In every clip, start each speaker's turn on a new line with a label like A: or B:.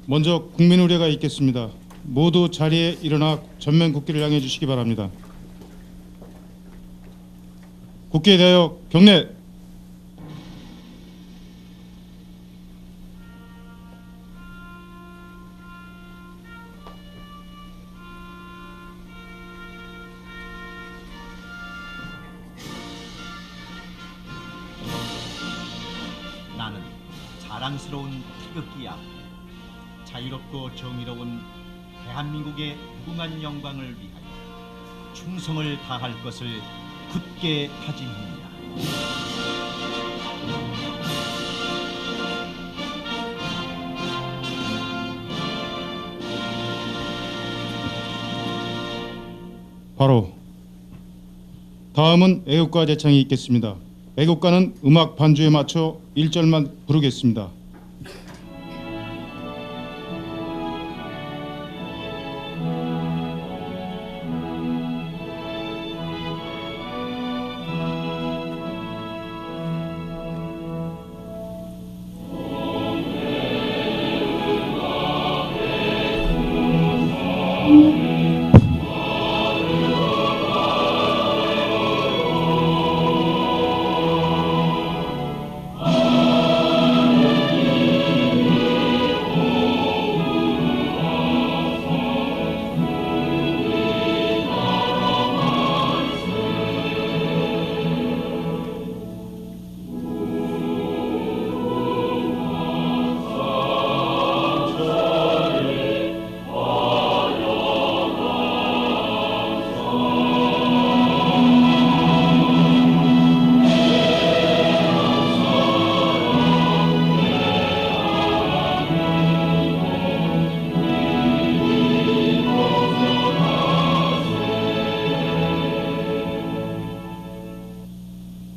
A: 먼저 국민 의례가 있겠습니다. 모두 자리에 일어나 전면 국기를 향해 주시기 바랍니다. 국기에 대하여 경례.
B: 나는 자랑스러운 태극기 앞에 자유롭고 정의로운 대한민국의 무궁한 영광을 위하여 충성을 다할 것을 굳게 다짐합니다.
A: 바로 다음은 애국가 제창이 있겠습니다. 애국가는 음악 반주에 맞춰 1절만 부르겠습니다.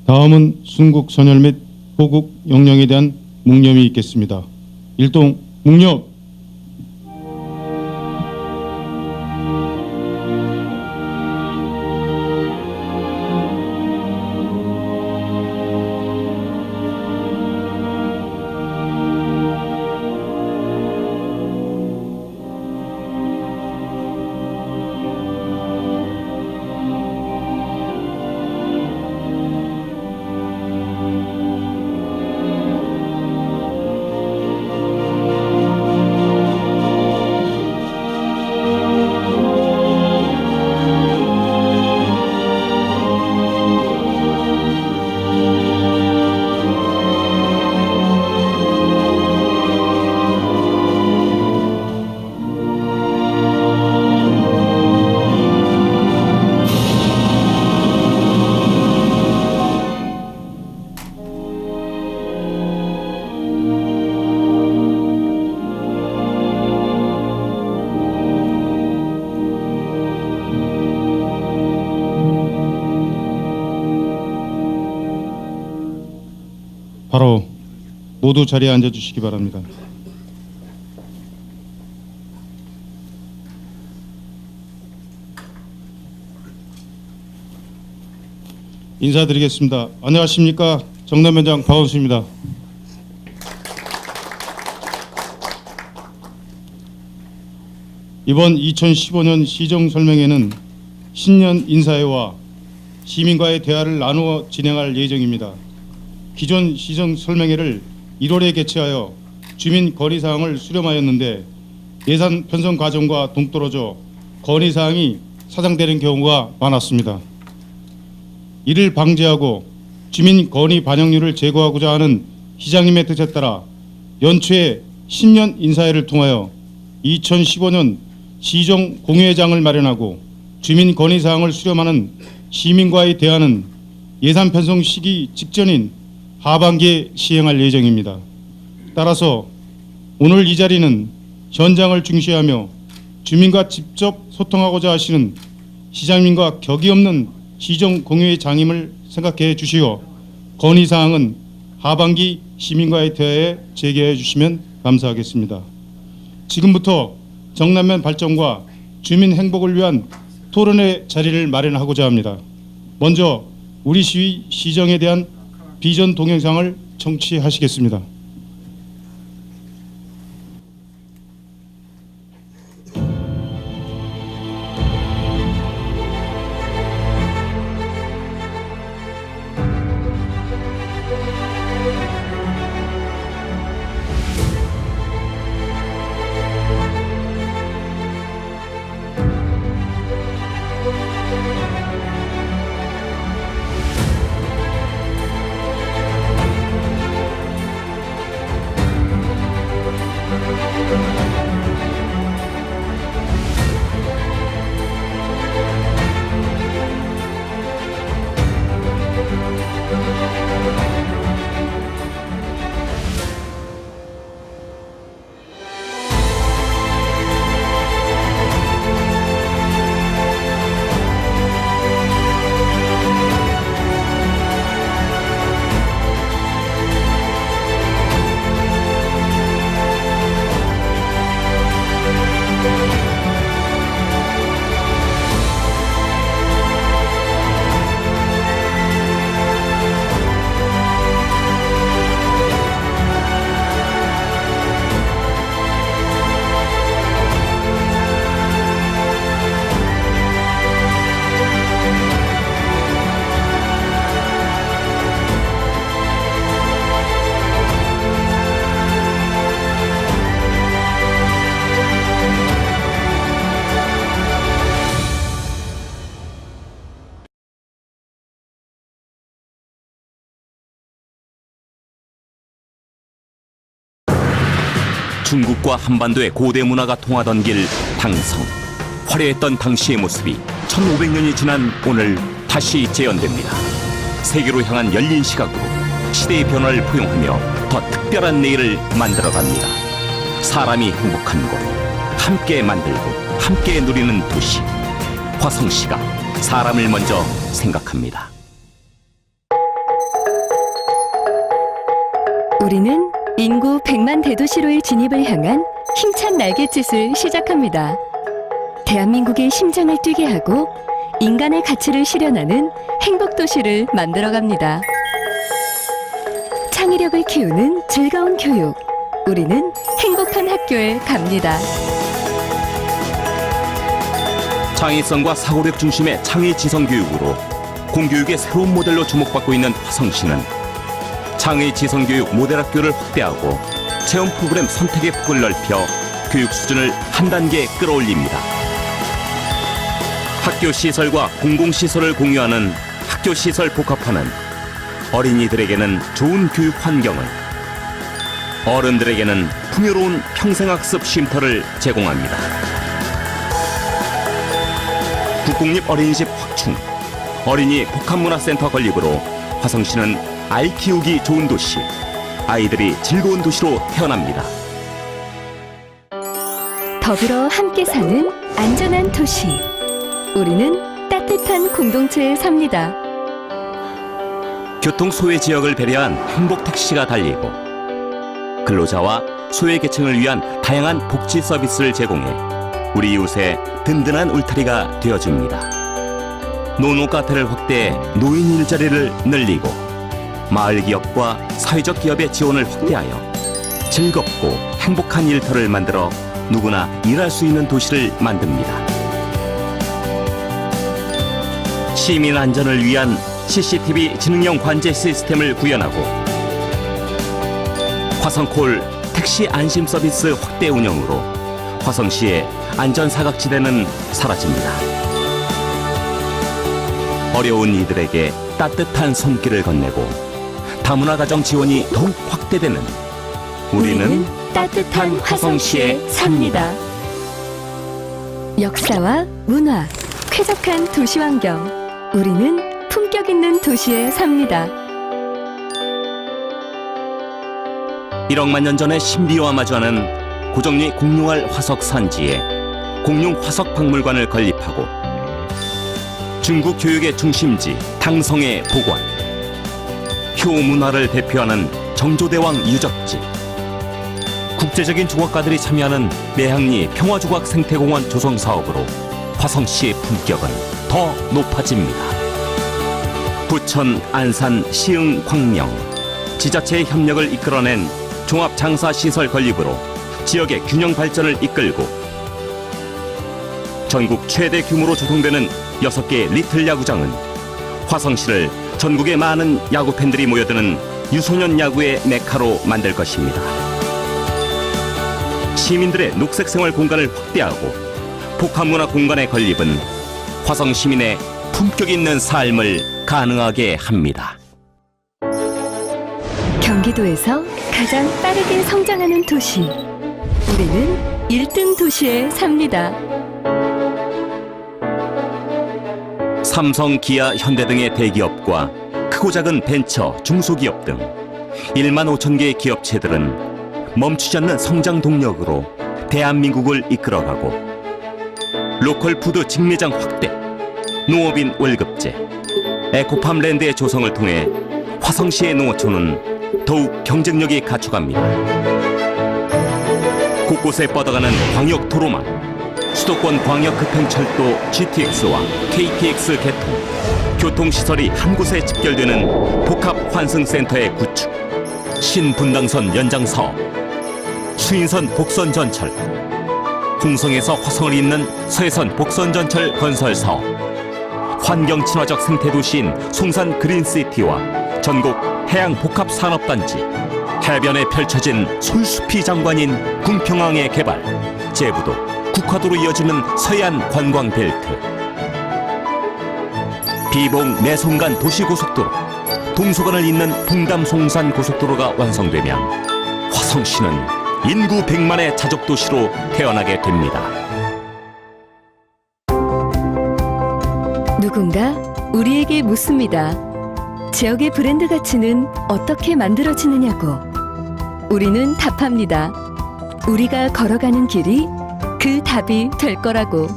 A: 다음은 순국 선열 및 호국 영령에 대한 묵념이 있겠습니다. 일동 묵념. 바로 모두 자리에 앉아주시기 바랍니다. 인사드리겠습니다. 안녕하십니까. 정남위원장 박원순입니다. 이번 2015년 시정설명회는 신년 인사회와 시민과의 대화를 나누어 진행할 예정입니다. 기존 시정설명회를 1월에 개최하여 주민 건의사항을 수렴하였는데 예산 편성 과정과 동떨어져 건의사항이 사장되는 경우가 많았습니다. 이를 방지하고 주민 건의 반영률을 제고하고자 하는 시장님의 뜻에 따라 연초에 신년 인사회를 통하여 2015년 시정 공유회장을 마련하고 주민 건의사항을 수렴하는 시민과의 대화는 예산 편성 시기 직전인 하반기에 시행할 예정입니다. 따라서 오늘 이 자리는 현장을 중시하며 주민과 직접 소통하고자 하시는 시장님과 격이 없는 시정 공유회 장임을 생각해 주시어 건의사항은 하반기 시민과의 대화에 제기해 주시면 감사하겠습니다. 지금부터 정남면 발전과 주민 행복을 위한 토론의 자리를 마련하고자 합니다. 먼저 우리 시위 시정에 대한 비전 동영상을 청취하시겠습니다.
C: 중국과 한반도의 고대 문화가 통하던 길 당성. 화려했던 당시의 모습이 1500년이 지난 오늘 다시 재현됩니다. 세계로 향한 열린 시각으로 시대의 변화를 포용하며 더 특별한 내일을 만들어갑니다. 사람이 행복한 곳, 함께 만들고 함께 누리는 도시. 화성시가 사람을 먼저 생각합니다.
D: 우리는 인구 100만 대도시로의 진입을 향한 힘찬 날갯짓을 시작합니다. 대한민국의 심장을 뛰게 하고 인간의 가치를 실현하는 행복도시를 만들어갑니다. 창의력을 키우는 즐거운 교육. 우리는 행복한 학교에 갑니다.
C: 창의성과 사고력 중심의 창의 지성 교육으로 공교육의 새로운 모델로 주목받고 있는 화성시는 창의 지성 교육 모델 학교를 확대하고 체험 프로그램 선택의 폭을 넓혀 교육 수준을 한 단계 끌어올립니다. 학교 시설과 공공시설을 공유하는 학교 시설 복합화는 어린이들에게는 좋은 교육 환경을, 어른들에게는 풍요로운 평생학습 쉼터를 제공합니다. 국공립 어린이집 확충, 어린이 복합문화센터 건립으로 화성시는 아이 키우기 좋은 도시, 아이들이 즐거운 도시로 태어납니다.
D: 더불어 함께 사는 안전한 도시. 우리는 따뜻한 공동체에 삽니다.
C: 교통 소외 지역을 배려한 행복 택시가 달리고 근로자와 소외 계층을 위한 다양한 복지 서비스를 제공해 우리 이웃의 든든한 울타리가 되어줍니다. 노노 카페를 확대해 노인 일자리를 늘리고 마을 기업과 사회적 기업의 지원을 확대하여 즐겁고 행복한 일터를 만들어 누구나 일할 수 있는 도시를 만듭니다. 시민 안전을 위한 CCTV 지능형 관제 시스템을 구현하고 화성콜 택시 안심 서비스 확대 운영으로 화성시의 안전 사각지대는 사라집니다. 어려운 이들에게 따뜻한 손길을 건네고 다문화 가정 지원이 더욱 확대되는 우리는 따뜻한 화성시에 삽니다.
D: 역사와 문화, 쾌적한 도시 환경. 우리는 품격 있는 도시에 삽니다.
C: 1억만 년 전의 신비와 마주하는 고정리 공룡알 화석 산지에 공룡 화석 박물관을 건립하고 중국 교육의 중심지 당성에 보관, 효 문화를 대표하는 정조대왕 유적지, 국제적인 조각가들이 참여하는 매항리 평화조각 생태공원 조성 사업으로 화성시의 품격은 더 높아집니다. 부천, 안산, 시흥, 광명, 지자체의 협력을 이끌어낸 종합장사시설 건립으로 지역의 균형 발전을 이끌고 전국 최대 규모로 조성되는 6개의 리틀 야구장은 화성시를 전국의 많은 야구 팬들이 모여드는 유소년 야구의 메카로 만들 것입니다. 시민들의 녹색 생활 공간을 확대하고 복합문화 공간의 건립은 화성 시민의 품격 있는 삶을 가능하게 합니다.
D: 경기도에서 가장 빠르게 성장하는 도시. 우리는 1등 도시에 삽니다.
C: 삼성, 기아, 현대 등의 대기업과 크고 작은 벤처, 중소기업 등 1만 5천 개의 기업체들은 멈추지 않는 성장 동력으로 대한민국을 이끌어가고 로컬 푸드 직매장 확대, 농업인 월급제, 에코팜 랜드의 조성을 통해 화성시의 농어촌은 더욱 경쟁력이 갖춰갑니다. 곳곳에 뻗어가는 광역 도로망, 수도권 광역 급행철도 GTX와 KTX 개통, 교통시설이 한 곳에 집결되는 복합 환승센터의 구축, 신분당선 연장 사업, 수인선 복선 전철, 홍성에서 화성을 잇는 서해선 복선 전철 건설 사업, 환경 친화적 생태 도시인 송산 그린시티와 전국 해양 복합 산업단지, 해변에 펼쳐진 솔숲이 장관인 궁평항의 개발, 제부도 국화도로 이어지는 서해안 관광벨트, 비봉 내송간 도시고속도로, 동서간을 잇는 풍담 송산 고속도로가 완성되면 화성시는 인구 100만의 자족 도시로 태어나게 됩니다.
D: 누군가 우리에게 묻습니다. 지역의 브랜드 가치는 어떻게 만들어지느냐고. 우리는 답합니다. 우리가 걸어가는 길이 그 답이 될 거라고.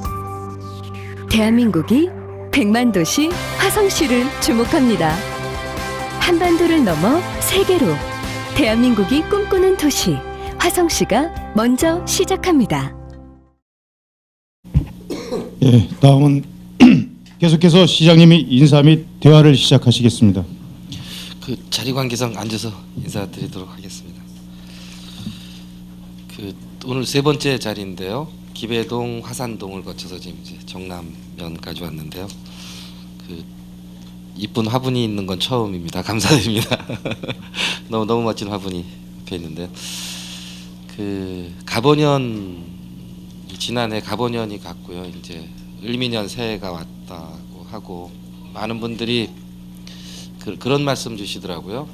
D: 대한민국이 100만 도시 화성시를 주목합니다. 한반도를 넘어 세계로 대한민국이 꿈꾸는 도시 화성시가 먼저 시작합니다.
A: 예, 다음은 계속해서 시장님이 인사 및 대화를 시작하시겠습니다.
E: 그 자리 관계상 앉아서 인사드리도록 하겠습니다. 그 오늘 세 번째 자리인데요. 기배동, 화산동을 거쳐서 지금 이제 정남면까지 왔는데요. 그 이쁜 화분이 있는 건 처음입니다. 감사드립니다. 너무 멋진 화분이 옆에 있는데요. 그 가보년 지난해 가보년이 갔고요. 이제 을미년 새해가 왔다고 하고 많은 분들이 그런 말씀 주시더라고요.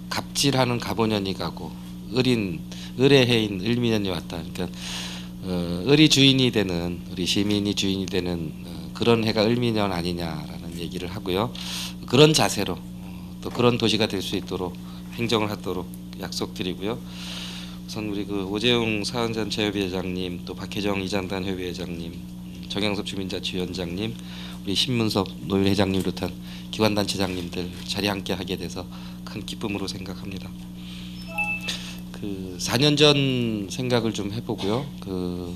E: 갑질하는 가보년이 가고 을의 해인 을미년이 왔다. 그러니까 을이 주인이 되는 우리 시민이 주인이 되는 그런 해가 을미년 아니냐라는 얘기를 하고요. 그런 자세로 또 그런 도시가 될 수 있도록 행정을 하도록 약속드리고요. 우선 우리 그 오재용 사안잔치협의회장님, 또 박혜정 이장단 협의회장님, 정영섭 주민자치위원장님, 우리 신문섭 노윤회장님 비롯한 기관단체장님들 자리 함께 하게 돼서 큰 기쁨으로 생각합니다. 그 4년 전 생각을 좀 해보고요. 그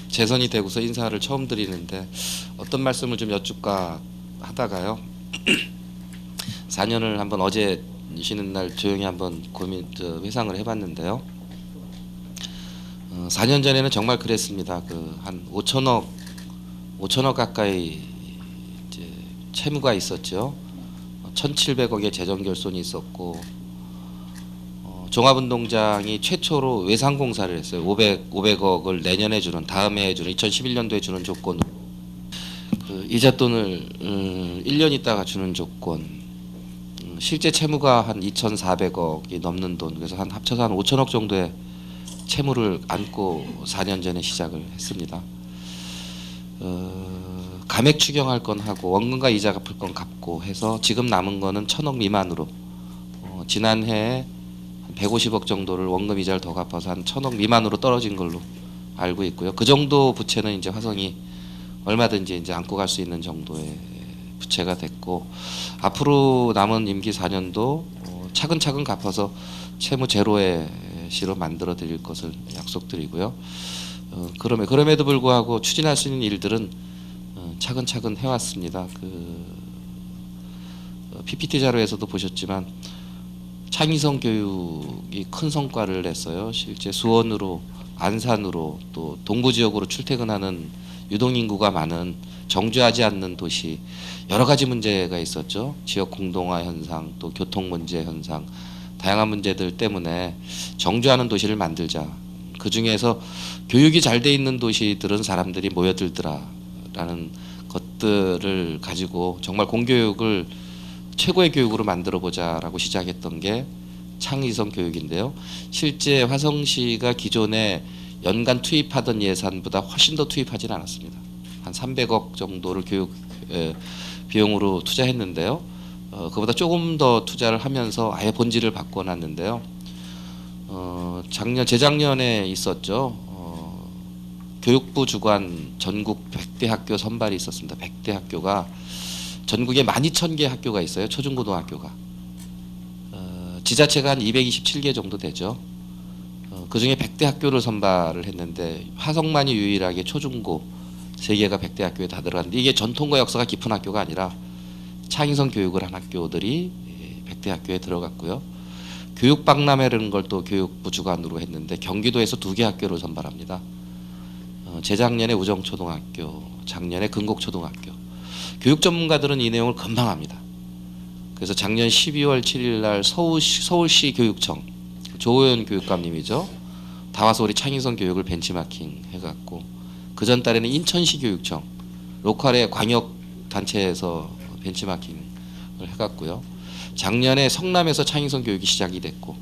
E: 재선이 되고서 인사를 처음 드리는데 어떤 말씀을 좀 여쭙까 하다가요. 4년을 한번 어제 쉬는 날 조용히 한번 회상을 해봤는데요. 4년 전에는 정말 그랬습니다. 그 한 5천억 가까이 이제 채무가 있었죠. 1,700억의 재정 결손이 있었고 종합운동장이 최초로 외상공사를 했어요. 500억을 내년에 주는 다음 해에 주는 2011년도에 주는 조건으로 그 이자돈을 1년 있다가 주는 조건. 실제 채무가 한 2,400억이 넘는 돈, 그래서 한 합쳐서 한 5천억 정도의 채무를 안고 4년 전에 시작을 했습니다. 감액 추경할 건 하고 원금과 이자 갚을 건 갚고 해서 지금 남은 거는 1,000억 미만으로 지난해에 한 150억 정도를 원금 이자를 더 갚아서 한 1,000억 미만으로 떨어진 걸로 알고 있고요. 그 정도 부채는 이제 화성이 얼마든지 이제 안고 갈 수 있는 정도의 부채가 됐고 앞으로 남은 임기 4년도 차근차근 갚아서 채무 제로의 시로 만들어 드릴 것을 약속드리고요. 그럼에도 불구하고 추진할 수 있는 일들은 차근차근 해왔습니다. 그 PPT 자료에서도 보셨지만 창의성 교육이 큰 성과를 냈어요. 실제 수원으로 안산으로 또 동부 지역으로 출퇴근하는 유동인구가 많은 정주하지 않는 도시 여러 가지 문제가 있었죠. 지역 공동화 현상, 또 교통 문제 현상, 다양한 문제들 때문에 정주하는 도시를 만들자. 그 중에서 교육이 잘 돼 있는 도시들은 사람들이 모여들더라라는 것들을 가지고 정말 공교육을 최고의 교육으로 만들어 보자라고 시작했던 게 창의성 교육인데요. 실제 화성시가 기존에 연간 투입하던 예산보다 훨씬 더 투입하진 않았습니다. 한 300억 정도를 교육 비용으로 투자했는데요. 그보다 조금 더 투자를 하면서 아예 본질을 바꿔놨는데요. 재작년에 있었죠. 교육부 주관 전국 100대 학교 선발이 있었습니다. 100대 학교가 전국에 12,000개 학교가 있어요. 초중고등학교가. 지자체가 한 227개 정도 되죠. 그중에 100대 학교를 선발을 했는데 화성만이 유일하게 초중고 3개가 100대 학교에 다 들어갔는데 이게 전통과 역사가 깊은 학교가 아니라 창의성 교육을 한 학교들이 100대 학교에 들어갔고요. 교육박람회라는 걸 또 교육부 주관으로 했는데 경기도에서 2개 학교를 선발합니다. 재작년에 우정초등학교, 작년에 근곡초등학교. 교육 전문가들은 이 내용을 금방 합니다. 그래서 작년 12월 7일 날 서울시 교육청 조호연 교육감님이죠. 다 와서 우리 창의성 교육을 벤치마킹 해갖고 그 전 달에는 인천시 교육청 로컬의 광역 단체에서 벤치마킹을 해갖고요. 작년에 성남에서 창의성 교육이 시작이 됐고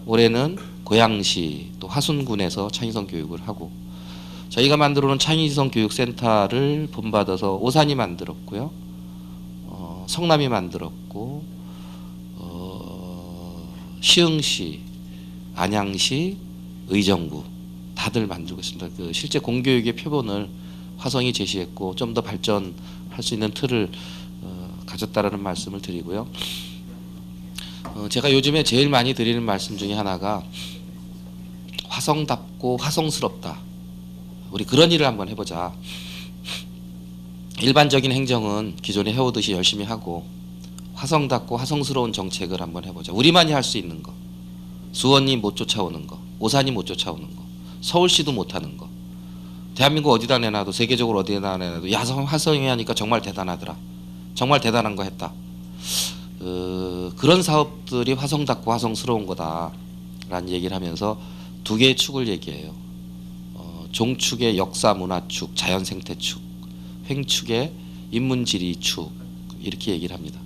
E: 올해는 고양시 또 화순군에서 창의성 교육을 하고 저희가 만들어 놓은 창의성 교육센터를 본받아서 오산이 만들었고요. 성남이 만들었고 시흥시, 안양시, 의정부 다들 만들고 있습니다. 그 실제 공교육의 표본을 화성이 제시했고 좀 더 발전할 수 있는 틀을 가졌다라는 말씀을 드리고요. 제가 요즘에 제일 많이 드리는 말씀 중에 하나가 화성답고 화성스럽다. 우리 그런 일을 한번 해보자. 일반적인 행정은 기존에 해오듯이 열심히 하고 화성답고 화성스러운 정책을 한번 해보자. 우리만이 할 수 있는 거. 수원이 못 쫓아오는 거. 오산이 못 쫓아오는 거. 서울시도 못하는 거. 대한민국 어디다 내놔도 세계적으로 어디다 내놔도 야 화성이 하니까 정말 대단하더라. 정말 대단한 거 했다. 그런 사업들이 화성답고 화성스러운 거다라는 얘기를 하면서 두 개의 축을 얘기해요. 종축의 역사 문화축, 자연생태축, 횡축의 인문지리축 이렇게 얘기를 합니다.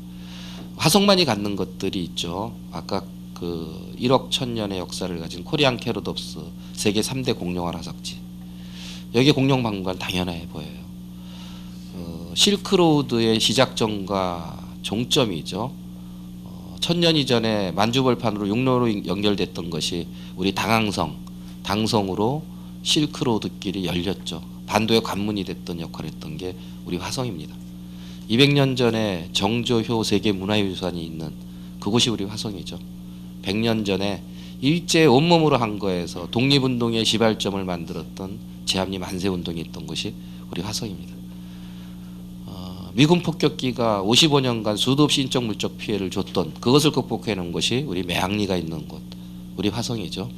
E: 화성만이 갖는 것들이 있죠. 아까 그 1억 1000년의 역사를 가진 코리안 캐로덥스 세계 3대 공룡알 화석지. 여기에 공룡박물관 당연해 보여요. 실크로드의 시작점과 종점이죠. 1000년 이전에 만주벌판으로 육로로 연결됐던 것이 우리 당성으로 실크로드길이 열렸죠. 반도의 관문이 됐던 역할을 했던 게 우리 화성입니다. 200년 전에 정조효 세계문화유산이 있는 그곳이 우리 화성이죠. 100년 전에 일제 온몸으로 한 거에서 독립운동의 시발점을 만들었던 제합리 만세운동이 있던 것이 우리 화성입니다. 미군 폭격기가 55년간 수도 없이 인적 물적 피해를 줬던 그것을 극복해낸 것이 우리 매항리가 있는 곳, 우리 화성이죠.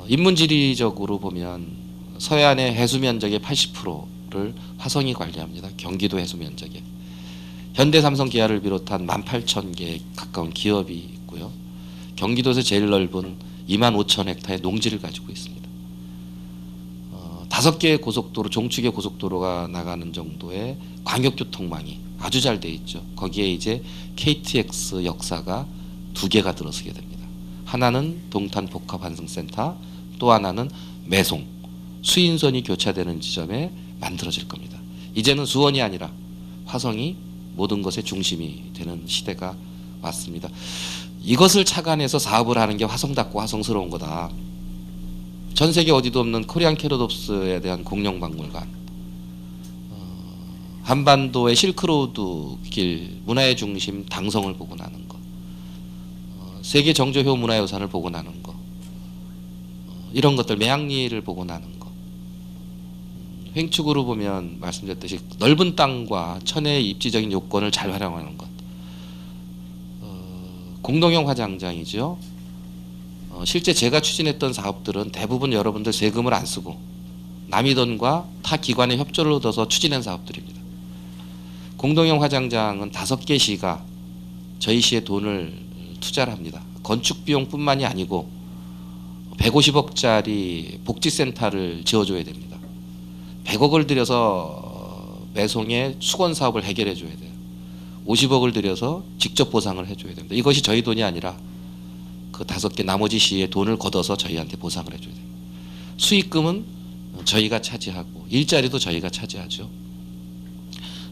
E: 인문지리적으로 보면 서해안의 해수 면적의 80%를 화성이 관리합니다. 경기도 해수 면적에. 현대삼성 기아를 비롯한 18,000개 가까운 기업이 있고요. 경기도에서 제일 넓은 25,000헥타의 농지를 가지고 있습니다. 5개의 고속도로, 종축의 고속도로가 나가는 정도의 광역교통망이 아주 잘 돼 있죠. 거기에 이제 KTX 역사가 2개가 들어서게 됩니다. 하나는 동탄 복합환승센터, 또 하나는 매송, 수인선이 교차되는 지점에 만들어질 겁니다. 이제는 수원이 아니라 화성이 모든 것의 중심이 되는 시대가 왔습니다. 이것을 착안해서 사업을 하는 게 화성답고 화성스러운 거다. 전 세계 어디도 없는 코리안 캐로덥스에 대한 공룡박물관, 한반도의 실크로드 길, 문화의 중심 당성을 보고 나는 것, 세계 정조효 문화유산을 보고 나는 것, 이런 것들, 매항리를 보고 나는 것. 횡축으로 보면 말씀드렸듯이 넓은 땅과 천혜의 입지적인 요건을 잘 활용하는 것. 공동형 화장장이죠. 실제 제가 추진했던 사업들은 대부분 여러분들 세금을 안 쓰고 남의 돈과 타 기관의 협조를 얻어서 추진한 사업들입니다. 공동형 화장장은 5개 시가 저희 시에 돈을 투자를 합니다. 건축 비용뿐만이 아니고 150억짜리 복지센터를 지어줘야 됩니다. 100억을 들여서 매송의 수건 사업을 해결해 줘야 돼요. 50억을 들여서 직접 보상을 해줘야 됩니다. 이것이 저희 돈이 아니라 그 5개 나머지 시에 돈을 걷어서 저희한테 보상을 해줘야 돼요. 수익금은 저희가 차지하고 일자리도 저희가 차지하죠.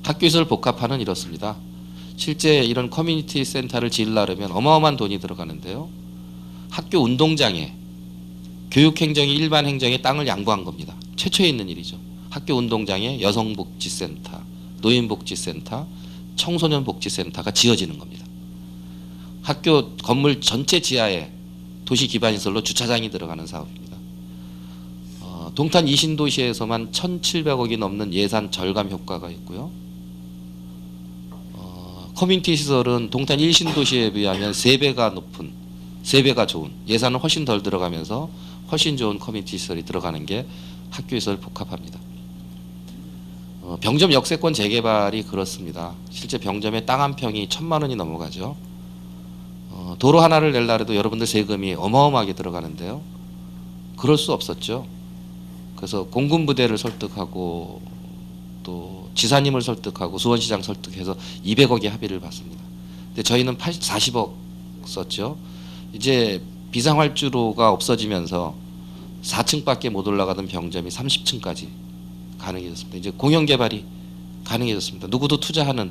E: 학교시설 복합화는 이렇습니다. 실제 이런 커뮤니티 센터를 지으려면 어마어마한 돈이 들어가는데요. 학교 운동장에 교육행정이 일반 행정에 땅을 양보한 겁니다. 최초에 있는 일이죠. 학교 운동장에 여성복지센터, 노인복지센터, 청소년복지센터가 지어지는 겁니다. 학교 건물 전체 지하에 도시기반시설로 주차장이 들어가는 사업입니다. 동탄 이신도시에서만 1,700억이 넘는 예산 절감 효과가 있고요. 커뮤니티 시설은 동탄 1신도시에 비하면 3배가 높은, 3배가 좋은, 예산은 훨씬 덜 들어가면서 훨씬 좋은 커뮤니티 시설이 들어가는 게 학교시설 복합합니다. 병점 역세권 재개발이 그렇습니다. 실제 병점에 땅 한 평이 1,000만 원이 넘어가죠. 도로 하나를 낼라 해도 여러분들 세금이 어마어마하게 들어가는데요. 그럴 수 없었죠. 그래서 공군부대를 설득하고 또 지사님을 설득하고 수원시장 설득해서 200억의 합의를 받습니다. 근데 저희는 40억 썼죠. 이제 비상활주로가 없어지면서 4층밖에 못 올라가던 병점이 30층까지 가능해졌습니다. 이제 공영 개발이 가능해졌습니다. 누구도 투자하는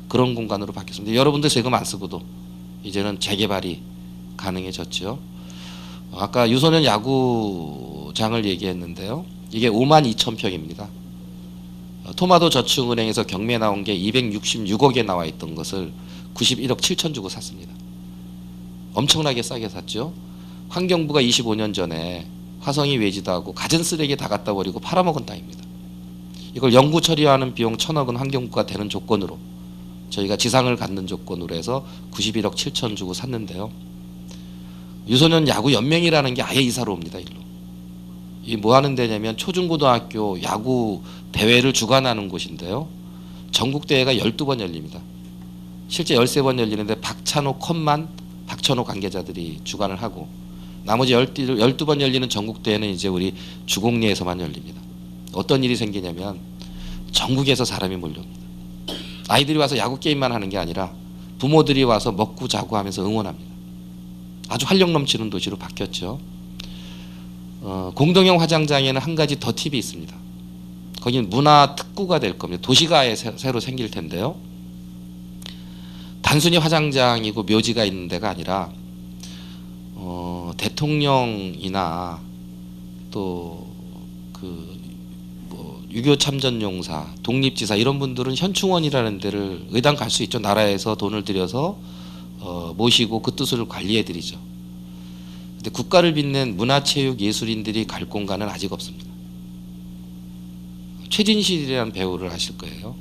E: 그런 공간으로 바뀌었습니다. 여러분들 세금 안 쓰고도 이제는 재개발이 가능해졌죠. 아까 유소년 야구장을 얘기했는데요. 이게 52,000평입니다. 토마토 저축은행에서 경매 나온 게 266억에 나와 있던 것을 91억 7천 주고 샀습니다. 엄청나게 싸게 샀죠. 환경부가 25년 전에 화성이 외지도 하고 갖은 쓰레기 다 갖다 버리고 팔아먹은 땅입니다. 이걸 영구 처리하는 비용 1,000억은 환경부가 되는 조건으로 저희가 지상을 갖는 조건으로 해서 91억 7천 주고 샀는데요. 유소년 야구 연맹이라는 게 아예 이사로 옵니다. 일로. 이 뭐 하는 데냐면 초중고등학교 야구 대회를 주관하는 곳인데요. 전국 대회가 12번 열립니다. 실제 13번 열리는데 박찬호 컵만 박찬호 관계자들이 주관을 하고 나머지 12번 열리는 전국 대회는 이제 우리 주공리에서만 열립니다. 어떤 일이 생기냐면 전국에서 사람이 몰려옵니다. 아이들이 와서 야구 게임만 하는 게 아니라 부모들이 와서 먹고 자고 하면서 응원합니다. 아주 활력 넘치는 도시로 바뀌었죠. 공동형 화장장에는 한 가지 더 팁이 있습니다. 거기는 문화 특구가 될 겁니다. 도시가 아예 새로 생길 텐데요. 단순히 화장장이고 묘지가 있는 데가 아니라 대통령이나 또 그 뭐 6.25 참전용사, 독립지사 이런 분들은 현충원이라는 데를 의당 갈 수 있죠. 나라에서 돈을 들여서 모시고 그 뜻을 관리해 드리죠. 근데 국가를 빛낸 문화체육 예술인들이 갈 공간은 아직 없습니다. 최진실이라는 배우를 아실 거예요.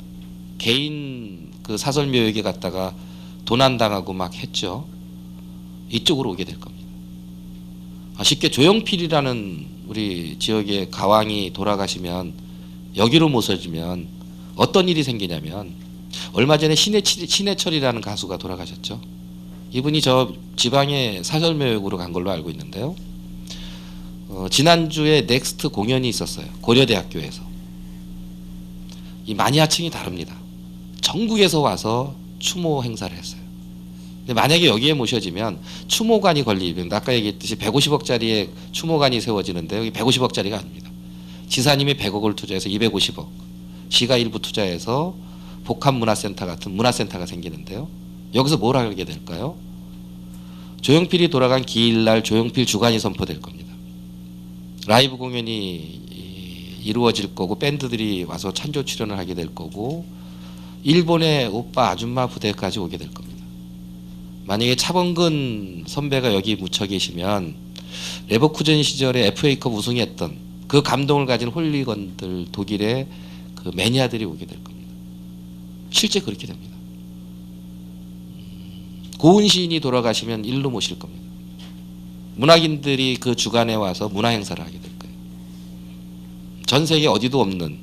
E: 개인 그 사설묘역에 갔다가 도난당하고 막 했죠. 이쪽으로 오게 될 겁니다. 쉽게 조용필이라는 우리 지역의 가왕이 돌아가시면 여기로 모셔지면 어떤 일이 생기냐면 얼마 전에 신해철이라는 가수가 돌아가셨죠. 이분이 저 지방의 사설묘역으로 간 걸로 알고 있는데요. 지난주에 넥스트 공연이 있었어요. 고려대학교에서. 이 마니아층이 다릅니다. 전국에서 와서 추모 행사를 했어요. 근데 만약에 여기에 모셔지면 추모관이 걸리면 아까 얘기했듯이 150억짜리의 추모관이 세워지는데 여기 150억짜리가 아닙니다. 지사님이 100억을 투자해서 250억, 시가 일부 투자해서 복합문화센터 같은 문화센터가 생기는데요. 여기서 뭘 하게 될까요? 조용필이 돌아간 기일날 조용필 주간이 선포될 겁니다. 라이브 공연이 이루어질 거고 밴드들이 와서 찬조 출연을 하게 될 거고 일본의 오빠 아줌마 부대까지 오게 될 겁니다. 만약에 차범근 선배가 여기 묻혀 계시면 레버쿠젠 시절에 FA컵 우승했던 그 감동을 가진 홀리건들 독일의 그 매니아들이 오게 될 겁니다. 실제 그렇게 됩니다. 고은 시인이 돌아가시면 일로 모실 겁니다. 문학인들이 그 주간에 와서 문화 행사를 하게 될 거예요. 전 세계 어디도 없는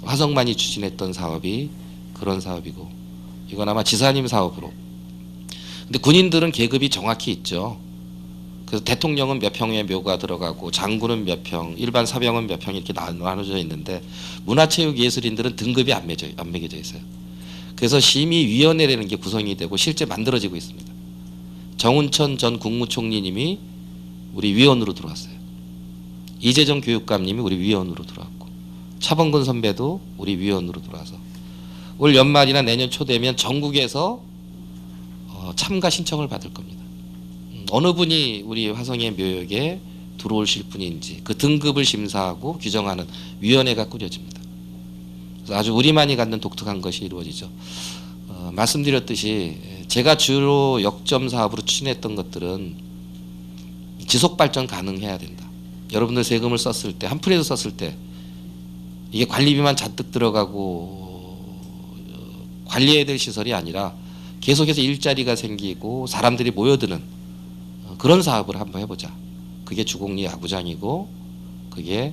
E: 화성만이 추진했던 사업이 그런 사업이고 이건 아마 지사님 사업으로. 근데 군인들은 계급이 정확히 있죠. 그래서 대통령은 몇 평의 묘가 들어가고 장군은 몇 평, 일반 사병은 몇 평 이렇게 나눠져 있는데 문화체육예술인들은 등급이 안 매겨져 있어요. 그래서 심의위원회라는 게 구성이 되고 실제 만들어지고 있습니다. 정운천 전 국무총리님이 우리 위원으로 들어왔어요. 이재정 교육감님이 우리 위원으로 들어왔고 차범근 선배도 우리 위원으로 들어와서 올 연말이나 내년 초 되면 전국에서 참가 신청을 받을 겁니다. 어느 분이 우리 화성의 묘역에 들어오실 분인지 그 등급을 심사하고 규정하는 위원회가 꾸려집니다. 그래서 아주 우리만이 갖는 독특한 것이 이루어지죠. 말씀드렸듯이 제가 주로 역점 사업으로 추진했던 것들은 지속 발전 가능해야 된다. 여러분들 세금을 썼을 때 한 푼에도 썼을 때 이게 관리비만 잔뜩 들어가고 관리해야 될 시설이 아니라 계속해서 일자리가 생기고 사람들이 모여드는 그런 사업을 한번 해보자. 그게 주공리 야구장이고 그게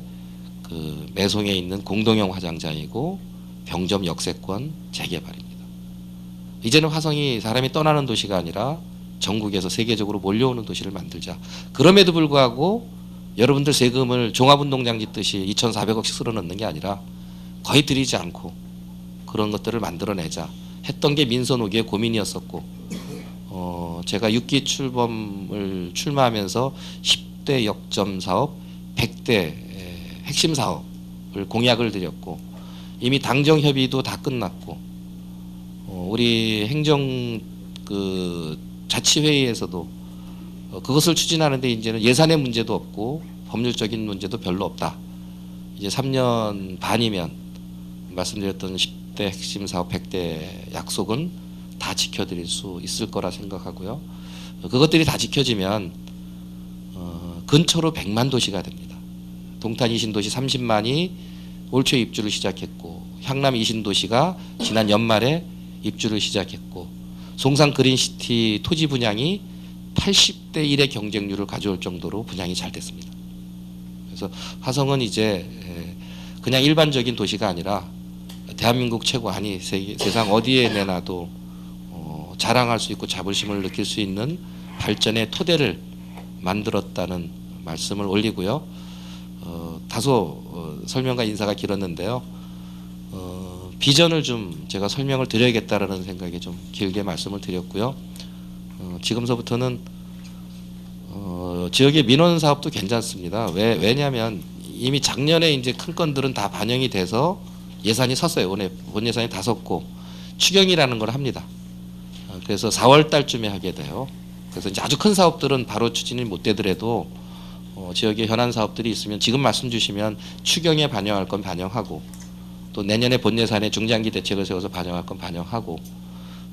E: 그 매송에 있는 공동형 화장장이고 병점 역세권 재개발입니다. 이제는 화성이 사람이 떠나는 도시가 아니라 전국에서 세계적으로 몰려오는 도시를 만들자. 그럼에도 불구하고 여러분들 세금을 종합운동장 짓듯이 2,400억씩 쓸어넣는 게 아니라 거의 들이지 않고 그런 것들을 만들어내자 했던 게 민선 5기의 고민이었었고 제가 6기 출범을 출마하면서 10대 역점 사업, 100대 핵심 사업을 공약을 드렸고 이미 당정 협의도 다 끝났고 우리 행정 자치회의에서도 그것을 추진하는데 이제는 예산의 문제도 없고 법률적인 문제도 별로 없다. 이제 3년 반이면 말씀드렸던 10대 핵심 사업 100대 약속은 다 지켜드릴 수 있을 거라 생각하고요. 그것들이 다 지켜지면 근처로 100만 도시가 됩니다. 동탄 이신도시 30만이 올 초에 입주를 시작했고 향남 이신도시가 지난 연말에 입주를 시작했고 송산 그린시티 토지 분양이 80대 1의 경쟁률을 가져올 정도로 분양이 잘 됐습니다. 그래서 화성은 이제 그냥 일반적인 도시가 아니라 대한민국 최고 아니 세상 어디에 내놔도 자랑할 수 있고 자부심을 느낄 수 있는 발전의 토대를 만들었다는 말씀을 올리고요. 다소 설명과 인사가 길었는데요. 비전을 좀 제가 설명을 드려야겠다라는 생각에 좀 길게 말씀을 드렸고요. 지금서부터는 지역의 민원 사업도 괜찮습니다. 왜냐하면 이미 작년에 이제 큰 건들은 다 반영이 돼서 예산이 섰어요. 본 예산이 다 섰고 추경이라는 걸 합니다. 그래서 4월 달쯤에 하게 돼요. 그래서 이제 아주 큰 사업들은 바로 추진이 못 되더라도 지역에 현안 사업들이 있으면 지금 말씀 주시면 추경에 반영할 건 반영하고 또 내년에 본 예산에 중장기 대책을 세워서 반영할 건 반영하고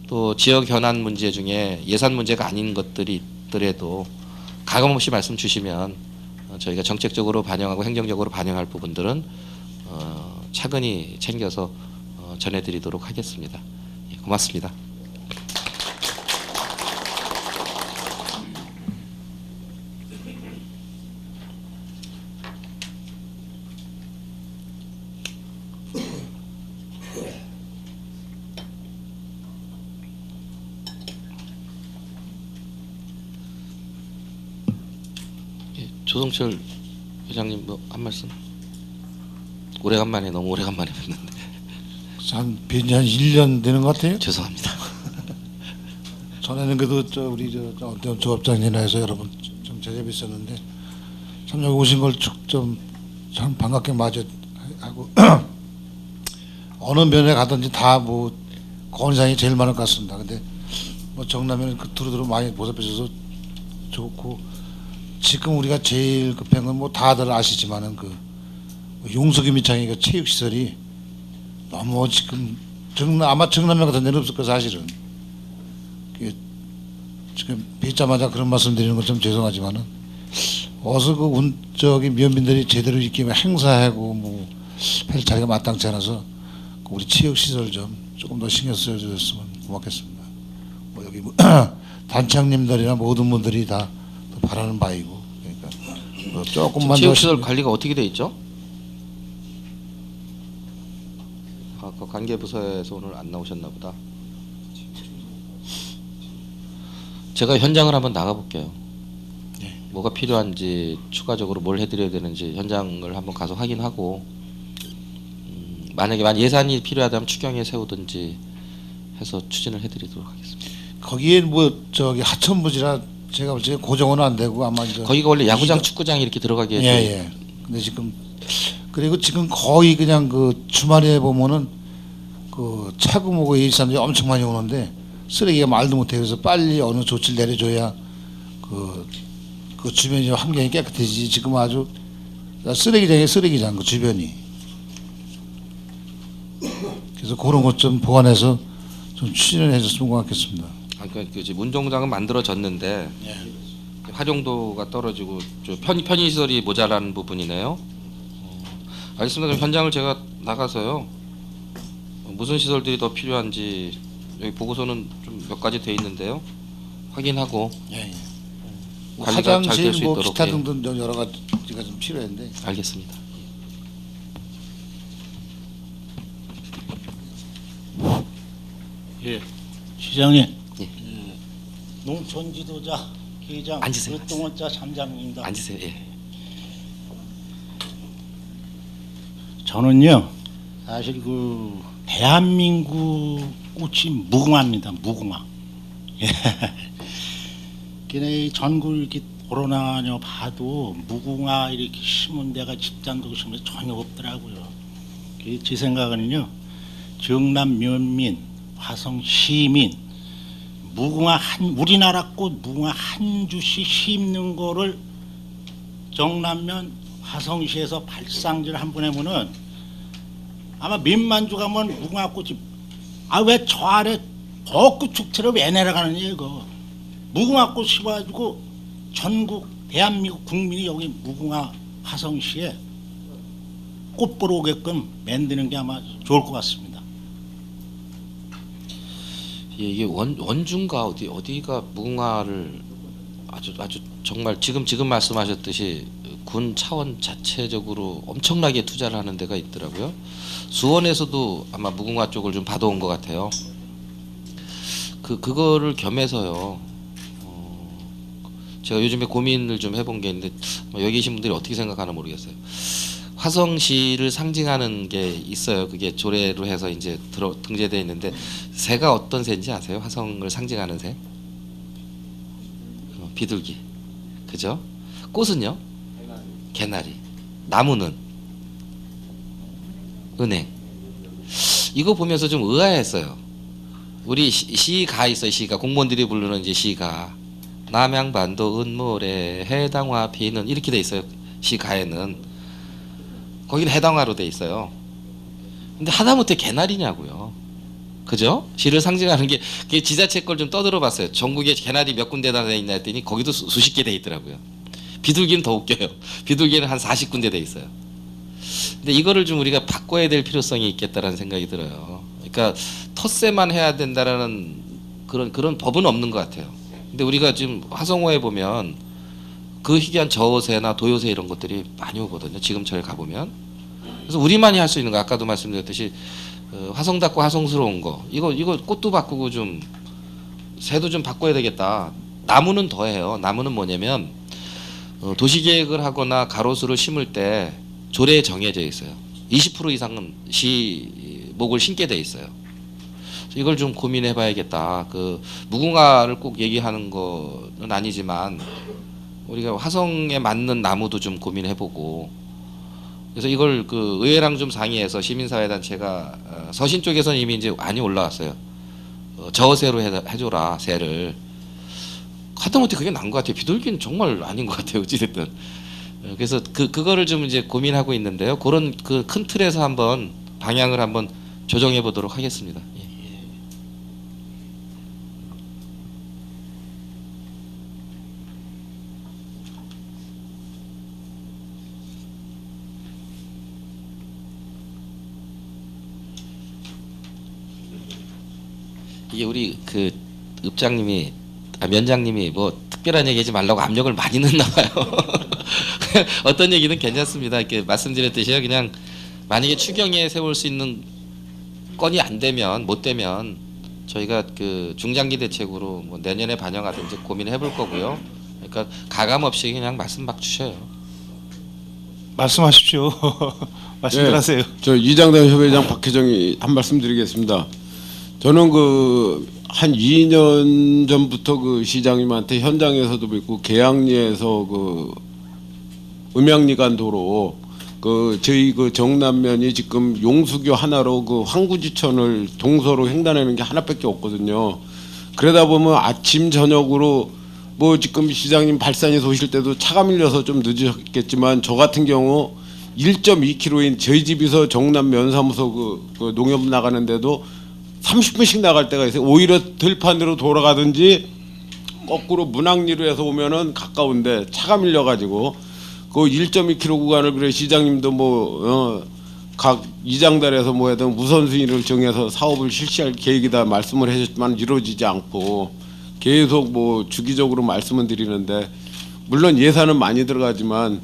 E: 또 지역 현안 문제 중에 예산 문제가 아닌 것들이 있더라도 가감없이 말씀 주시면 저희가 정책적으로 반영하고 행정적으로 반영할 부분들은 차근히 챙겨서 전해드리도록 하겠습니다. 예, 고맙습니다. 조성철 회장님 뭐 한 말씀? 오래간만에 너무 오래간만에 뵙는데
F: 한 1년 되는 것 같아요.
E: 죄송합니다.
F: 전에는 그래도 우리 어떤 조합장님이나 해서 여러분 좀 찾아뵀었는데 참 여기 오신 걸 좀 참 반갑게 맞이하고 어느 면에 가든지 다 뭐 건상이 제일 많을 것 같습니다. 근데 뭐 정남에는 그 두루두루 많이 보살펴 줘서 좋고 지금 우리가 제일 급한 건 뭐 다들 아시지만은 그 용석이 미창의 그 체육시설이 너무 지금 아마 정남면 같은 데는 없을 거 사실은. 지금 뵙자마자 그런 말씀드리는 건 좀 죄송하지만은 어서 저기 면민들이 제대로 이렇게 행사하고 뭐 할 자리가 마땅치 않아서 우리 체육시설 좀 조금 더 신경 써주셨으면 고맙겠습니다. 뭐 여기 뭐 단장님들이나 모든 분들이 다 바라는 바이고 그러니까 뭐 조금만 더
E: 체육시설 관리가 어떻게 돼 있죠? 아까 관계부서에서 오늘 안 나오셨나 보다. 제가 현장을 한번 나가볼게요.
F: 네.
E: 뭐가 필요한지 추가적으로 뭘 해드려야 되는지 현장을 한번 가서 확인하고 만약에 예산이 필요하다면 추경에 세우든지 해서 추진을 해드리도록 하겠습니다.
F: 거기에 뭐 저기 하천부지라 제가 볼 때 고정은 안 되고 아마 이제
E: 거기가 원래 야구장, 축구장 이렇게 들어가게
F: 예, 예. 근데 지금 그리고 지금 거의 그냥 그 주말에 보면은 그 차고 뭐고 이 사람들이 엄청 많이 오는데 쓰레기가 말도 못해. 그래서 빨리 어느 조치를 내려줘야 그 주변이 환경이 깨끗해지지. 지금 아주 쓰레기장 그 주변이. 그래서 그런 것 좀 보완해서 좀 추진을 해줬으면 고맙겠습니다.
E: 그러니까 그 지금 운동장은 만들어졌는데
F: 예.
E: 활용도가 떨어지고 편의시설이 모자란 부분이네요. 알겠습니다. 그럼 현장을 제가 나가서요. 무슨 시설들이 더 필요한지 여기 보고서는 좀 몇 가지 돼 있는데요. 확인하고
F: 예, 예.
E: 관리가 잘 될
F: 화장실
E: 수
F: 뭐
E: 있도록
F: 기타
E: 예.
F: 등등 여러 가지가 좀 필요한데.
E: 알겠습니다.
G: 예, 시장님.
E: 예.
G: 농촌 지도자 회장
E: 앉으세요.
G: 유동원자 잠장입니다.
E: 앉으세요. 예.
G: 저는요 사실 그 대한민국 꽃이 무궁화입니다. 무궁화. 걔네 전국 이렇게 돌아다녀 봐도 무궁화 이렇게 심은 데가 집장도 심은 데 전혀 없더라고요. 제 생각은요, 정남 면민, 화성 시민, 우리나라 꽃 무궁화 한 주씩 심는 거를 정남면 화성시에서 발상지를 한 번 해보면 아마 몇만 주 가면 무궁화 꽃이 왜 저 아래 벚꽃 축제를 왜 내려가느냐 이거. 무궁화 꽃 심어가지고 전국 대한민국 국민이 여기 무궁화 화성시에 꽃 보러 오게끔 만드는 게 아마 좋을 것 같습니다.
E: 예, 이게 원주인가 어디가 무궁화를 아주 정말 지금 말씀하셨듯이 군 차원 자체적으로 엄청나게 투자를 하는 데가 있더라고요. 수원에서도 아마 무궁화 쪽을 좀 받아온 것 같아요. 그거를 겸해서요. 제가 요즘에 고민을 좀 해본 게 있는데 여기 계신 분들이 어떻게 생각하나 모르겠어요. 화성시를 상징하는 게 있어요. 그게 조례로 해서 이제 등재되어 있는데 새가 어떤 새인지 아세요? 화성을 상징하는 새? 비둘기. 그죠? 꽃은요? 개나리. 나무는? 은행. 이거 보면서 좀 의아했어요. 우리 시가 있어요. 시가 공무원들이 부르는 이제 시가 남양반도 은모래 해당화 비는 이렇게 돼 있어요. 시가에는 거기는 해당화로 돼 있어요. 근데 하다못해 개나리냐고요. 그죠? 시를 상징하는 게 그게 지자체 걸 좀 떠들어봤어요. 전국에 개나리 몇 군데나 돼 있나 했더니 거기도 수십 개 돼 있더라고요. 비둘기는 더 웃겨요. 비둘기는 한 40군데 돼 있어요. 근데 이거를 좀 우리가 바꿔야 될 필요성이 있겠다라는 생각이 들어요. 그러니까 텃세만 해야 된다라는 그런 법은 없는 것 같아요. 근데 우리가 지금 화성호에 보면 그 희귀한 저어새나 도요새 이런 것들이 많이 오거든요. 지금철 가보면. 그래서 우리만이 할 수 있는 거 아까도 말씀드렸듯이 화성답고 화성스러운 거 이거 꽃도 바꾸고 좀 새도 좀 바꿔야 되겠다. 나무는 더해요. 나무는 뭐냐면 도시계획을 하거나 가로수를 심을 때 조례에 정해져 있어요. 20% 이상은 시목을 심게 돼 있어요. 이걸 좀 고민해 봐야겠다. 그 무궁화를 꼭 얘기하는 거는 아니지만 우리가 화성에 맞는 나무도 좀 고민해 보고 그래서 이걸 그 의회랑 좀 상의해서 시민사회단체가 서신 쪽에서는 이미 이제 많이 올라왔어요. 저어새로 해줘라 새를. 하다못해 그게 나은 것 같아요. 비둘기는 정말 아닌 것 같아요. 어찌됐든. 그래서 그거를 좀 이제 고민하고 있는데요. 그런 그 큰 틀에서 한번 방향을 한번 조정해 보도록 하겠습니다. 예. 이게 우리 그 면장님이 뭐 특별한 얘기하지 말라고 압력을 많이 넣나 봐요. 어떤 얘기는 괜찮습니다. 이렇게 말씀드렸듯이요. 그냥 만약에 추경에 세울 수 있는 건이 못 되면 저희가 그 중장기 대책으로 뭐 내년에 반영하든지 고민해 볼 거고요. 그러니까 가감 없이 그냥 말씀 막 주셔요.
H: 말씀하십시오. 말씀들 하세요.
I: 저 이장당 협회장 박혜정이 한 말씀 드리겠습니다. 저는 한 2년 전부터 그 시장님한테 현장에서도 뵙고 계양리에서 음양리간 도로 저희 정남면이 지금 용수교 하나로 황구지천을 동서로 횡단하는 게 하나밖에 없거든요. 그러다 보면 아침 저녁으로 뭐 지금 시장님 발산에서 오실 때도 차가 밀려서 좀 늦으셨겠지만 저 같은 경우 1.2km인 저희 집에서 정남 면사무소 그 농협 나가는데도 30분씩 나갈 때가 있어요. 오히려 들판으로 돌아가든지 거꾸로 문학리로 해서 오면은 가까운데 차가 밀려가지고 그 1.2km 구간을 그래 시장님도 각 이장단에서 뭐 하든 우선순위를 정해서 사업을 실시할 계획이다 말씀을 하셨지만 이루어지지 않고 계속 뭐 주기적으로 말씀을 드리는데 물론 예산은 많이 들어가지만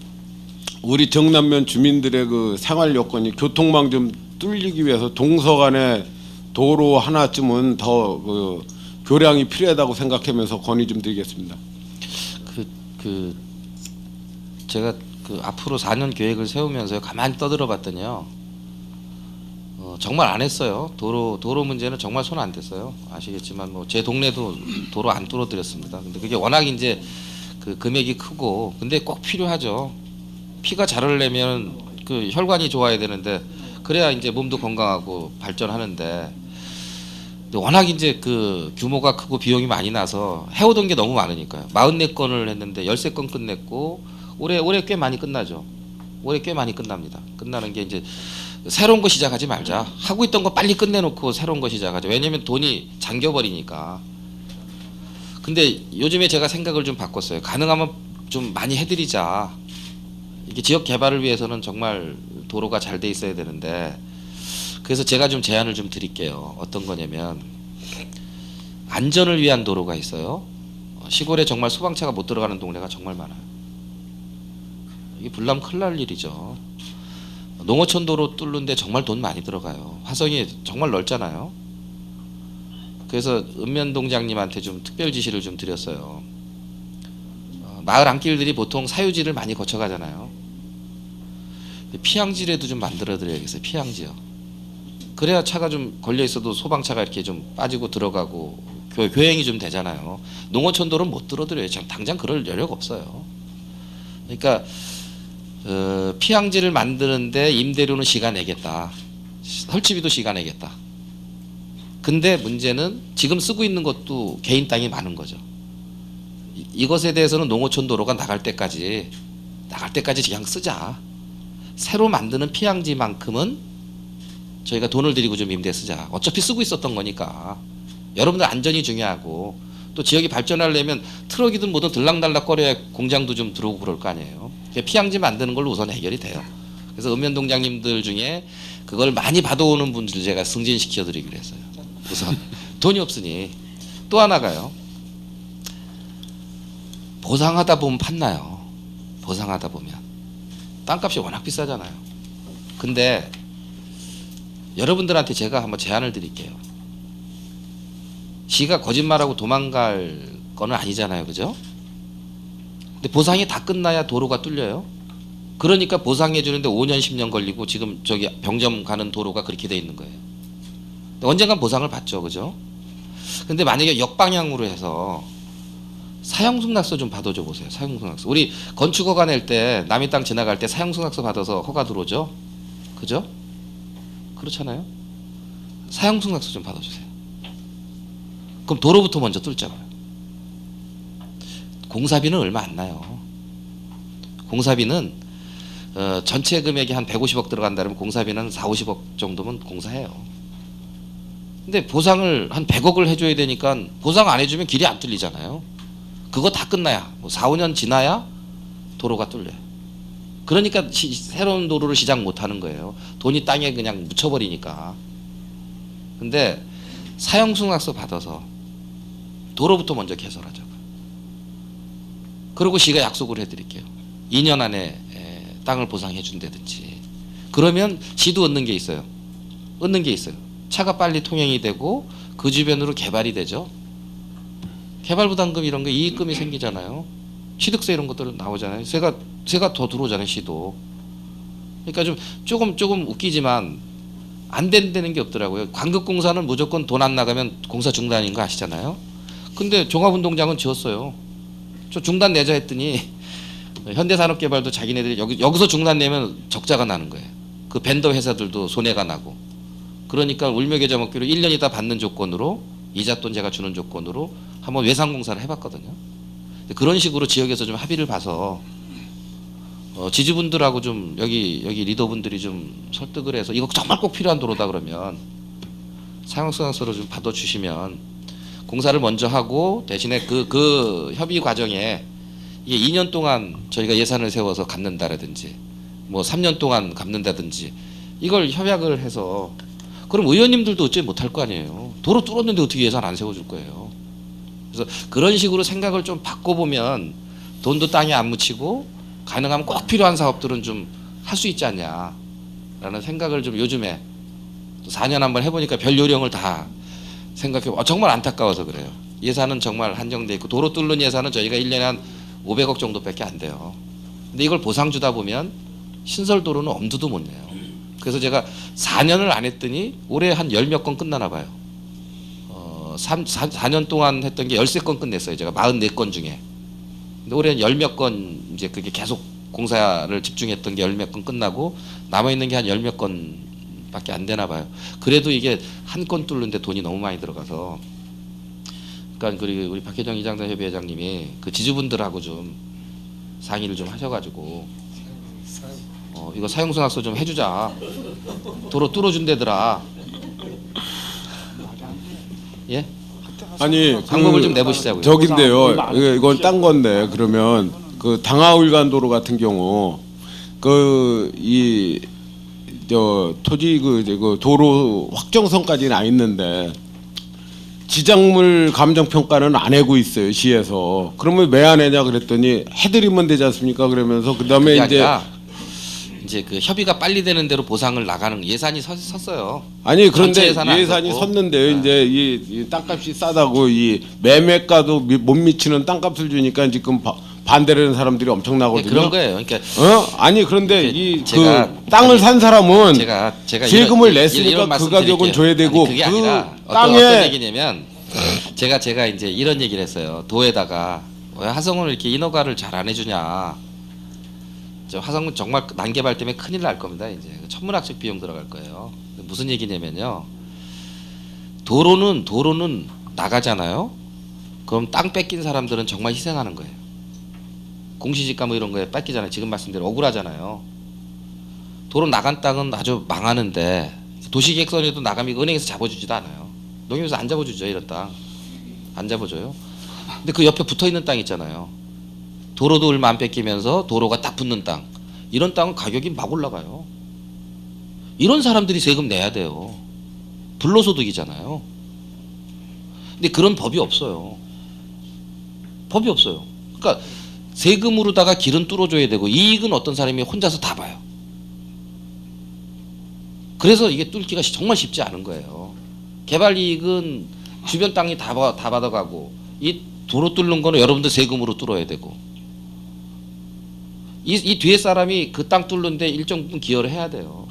I: 우리 정남면 주민들의 그 생활 여건이 교통망 좀 뚫리기 위해서 동서 간에 도로 하나쯤은 더 교량이 필요하다고 생각하면서 건의 좀 드리겠습니다.
E: 제가 앞으로 4년 계획을 세우면서 가만히 떠들어봤더니요. 정말 안 했어요. 도로 문제는 정말 손 안 댔어요. 아시겠지만 뭐 제 동네도 도로 안 뚫어드렸습니다. 근데 그게 워낙 이제 그 금액이 크고, 근데 꼭 필요하죠. 피가 잘 흐르려면 그 혈관이 좋아야 되는데, 그래야 이제 몸도 건강하고 발전하는데, 근데 워낙 이제 그 규모가 크고 비용이 많이 나서 해오던 게 너무 많으니까요. 44건을 했는데 13건 끝냈고, 올해 꽤 많이 끝나죠. 올해 꽤 많이 끝납니다. 끝나는 게 이제 새로운 거 시작하지 말자. 하고 있던 거 빨리 끝내놓고 새로운 거 시작하자. 왜냐면 돈이 잠겨버리니까. 근데 요즘에 제가 생각을 좀 바꿨어요. 가능하면 좀 많이 해드리자. 이게 지역 개발을 위해서는 정말 도로가 잘 돼 있어야 되는데, 그래서 제가 좀 제안을 좀 드릴게요. 어떤 거냐면, 안전을 위한 도로가 있어요. 시골에 정말 소방차가 못 들어가는 동네가 정말 많아요. 이게 불나면 큰일 날 일이죠. 농어촌 도로 뚫는데 정말 돈 많이 들어가요. 화성이 정말 넓잖아요. 그래서 읍면동장님한테 좀 특별 지시를 좀 드렸어요. 마을 안길들이 보통 사유지를 많이 거쳐가잖아요. 피항지라도 좀 만들어 드려야겠어요. 피항지요. 그래야 차가 좀 걸려 있어도 소방차가 이렇게 좀 빠지고 들어가고 교행이 좀 되잖아요. 농어촌 도로는 못 들어드려요. 당장 그럴 여력 없어요. 그러니까 피항지를 만드는데 임대료는 시가 내겠다. 설치비도 시가 내겠다. 근데 문제는 지금 쓰고 있는 것도 개인 땅이 많은 거죠. 이것에 대해서는 농어촌 도로가 나갈 때까지 그냥 쓰자. 새로 만드는 피항지만큼은 저희가 돈을 들이고 좀 임대 쓰자. 어차피 쓰고 있었던 거니까. 여러분들 안전이 중요하고, 또 지역이 발전하려면 트럭이든 뭐든 들락날락 거려야 공장도 좀 들어오고 그럴 거 아니에요. 피항지 만드는 걸로 우선 해결이 돼요. 그래서 읍면동장님들 중에 그걸 많이 받아오는 분들 제가 승진시켜 드리기로 했어요. 우선 돈이 없으니. 또 하나가요. 보상하다 보면 판나요. 보상하다 보면. 땅값이 워낙 비싸잖아요. 근데 여러분들한테 제가 한번 제안을 드릴게요. 시가 거짓말하고 도망갈 거는 아니잖아요. 그죠? 근데 보상이 다 끝나야 도로가 뚫려요. 그러니까 보상해 주는데 5년 10년 걸리고 지금 저기 병점 가는 도로가 그렇게 돼 있는 거예요. 언젠간 보상을 받죠. 그죠? 근데 만약에 역방향으로 해서 사형승낙서 좀 받아줘 보세요. 사형승낙서. 우리 건축허가 낼 때 남의 땅 지나갈 때 사형승낙서 받아서 허가 들어오죠. 그죠? 그렇잖아요. 사형승낙서 좀 받아주세요. 그럼 도로부터 먼저 뚫자고요. 공사비는 얼마 안 나요. 공사비는 전체 금액이 한 150억 들어간다면 공사비는 4, 50억 정도면 공사해요. 근데 보상을 한 100억을 해줘야 되니까 보상 안 해주면 길이 안 뚫리잖아요. 그거 다 끝나야 뭐 4, 5년 지나야 도로가 뚫려요. 그러니까 새로운 도로를 시작 못하는 거예요. 돈이 땅에 그냥 묻혀버리니까. 근데 사형승낙서 받아서 도로부터 먼저 개설하자고. 그리고 시가 약속을 해드릴게요. 2년 안에 땅을 보상해 준다든지. 그러면 시도 얻는 게 있어요. 얻는 게 있어요. 차가 빨리 통행이 되고 그 주변으로 개발이 되죠. 개발부담금 이런 거 이익금이 생기잖아요. 취득세 이런 것들 나오잖아요. 세가 더 들어오잖아요. 시도. 그러니까 조금 웃기지만 안 된다는 게 없더라고요. 광급공사는 무조건 돈 안 나가면 공사 중단인 거 아시잖아요. 근데 종합운동장은 지었어요. 저 중단 내자 했더니 현대산업개발도 자기네들이 여기서 중단 내면 적자가 나는 거예요. 그 벤더 회사들도 손해가 나고. 그러니까 울며계좌 먹기로 1년 있다 받는 조건으로, 이잣돈 제가 주는 조건으로 한번 외상공사를 해봤거든요. 그런 식으로 지역에서 좀 합의를 봐서 지주분들하고 좀 여기 리더분들이 좀 설득을 해서 이거 정말 꼭 필요한 도로다 그러면 사용승낙서를 좀 받아주시면 공사를 먼저 하고, 대신에 그 협의 과정에 이게 2년 동안 저희가 예산을 세워서 갚는다라든지 뭐 3년 동안 갚는다든지 이걸 협약을 해서, 그럼 의원님들도 어째 못할 거 아니에요. 도로 뚫었는데 어떻게 예산 안 세워줄 거예요. 그래서 그런 식으로 생각을 좀 바꿔보면 돈도 땅에 안 묻히고 가능하면 꼭 필요한 사업들은 좀 할 수 있지 않냐라는 생각을 좀 요즘에 4년 한번 해보니까 별 요령을 다 생각해. 정말 안타까워서 그래요. 예산은 정말 한정돼 있고 도로 뚫는 예산은 저희가 1년에 한 500억 정도밖에 안 돼요. 근데 이걸 보상 주다 보면 신설도로는 엄두도 못 내요. 그래서 제가 4년을 안 했더니 올해 한 10몇 건 끝나나 봐요. 4년 동안 했던 게 13건 끝냈어요. 제가 44건 중에. 근데 올해는 10몇 건 이제 그게 계속 공사를 집중했던 게 10몇 건 끝나고 남아 있는 게 한 10몇 건밖에 안 되나 봐요. 그래도 이게 한 건 뚫는데 돈이 너무 많이 들어가서 그러니까 그리고 우리 박혜정 이장단 협의 회장님이 그 지주분들하고 좀 상의를 좀 하셔가지고 이거 사용승낙서 좀 해주자. 도로 뚫어준대더라. 예?
I: 아니
E: 방법을 좀 내보시자고요.
I: 저긴데요. 이건 딴 건데 그러면 그 당하울간도로 같은 경우 그 이 저 토지 그 도로 확정선까지는 안 있는데 지작물 감정 평가는 안 하고 있어요 시에서. 그러면 왜 안 하냐 그랬더니 해드리면 되지 않습니까? 그러면서 그다음에
E: 그게
I: 이제
E: 아니라 이제 그 협의가 빨리 되는 대로 보상을 나가는 예산이 섰어요.
I: 아니 그런데
E: 전체 예산은 안
I: 예산이
E: 썼고.
I: 섰는데요. 이제 이 땅값이 싸다고 이 매매가도 못 미치는 땅값을 주니까 지금 반대를 하는 사람들이 엄청나거든요.
E: 그런 거예요. 그러니까
I: 아니 그런데 이
E: 제가
I: 그 땅을 산 사람은
E: 제가
I: 세금을
E: 이런
I: 냈으니까
E: 말씀
I: 그 가격은
E: 드릴게요.
I: 줘야 되고
E: 아니, 그게
I: 그
E: 아니라
I: 땅에
E: 어떤 얘기냐면 제가 이제 이런 얘기를 했어요. 도에다가 왜 화성을 이렇게 인허가를 잘 안 해주냐. 저 화성은 정말 난개발 때문에 큰일 날 겁니다. 이제 천문학적 비용 들어갈 거예요. 무슨 얘기냐면요. 도로는 나가잖아요. 그럼 땅 뺏긴 사람들은 정말 희생하는 거예요. 공시지가 뭐 이런 거에 뺏기잖아요. 지금 말씀대로 억울하잖아요. 도로 나간 땅은 아주 망하는데 도시계획선에도 나가면 은행에서 잡아주지도 않아요. 농협에서 안 잡아주죠. 이런 땅. 안 잡아줘요. 근데 그 옆에 붙어있는 땅 있잖아요. 도로도 얼마 안 뺏기면서 도로가 딱 붙는 땅. 이런 땅은 가격이 막 올라가요. 이런 사람들이 세금 내야 돼요. 불로소득이잖아요. 근데 그런 법이 없어요. 법이 없어요. 그러니까 세금으로다가 길은 뚫어줘야 되고 이익은 어떤 사람이 혼자서 다 봐요. 그래서 이게 뚫기가 정말 쉽지 않은 거예요. 개발 이익은 주변 땅이 다 받아가고 이 도로 뚫는 거는 여러분들 세금으로 뚫어야 되고 이 뒤에 사람이 그 땅 뚫는데 일정 부분 기여를 해야 돼요.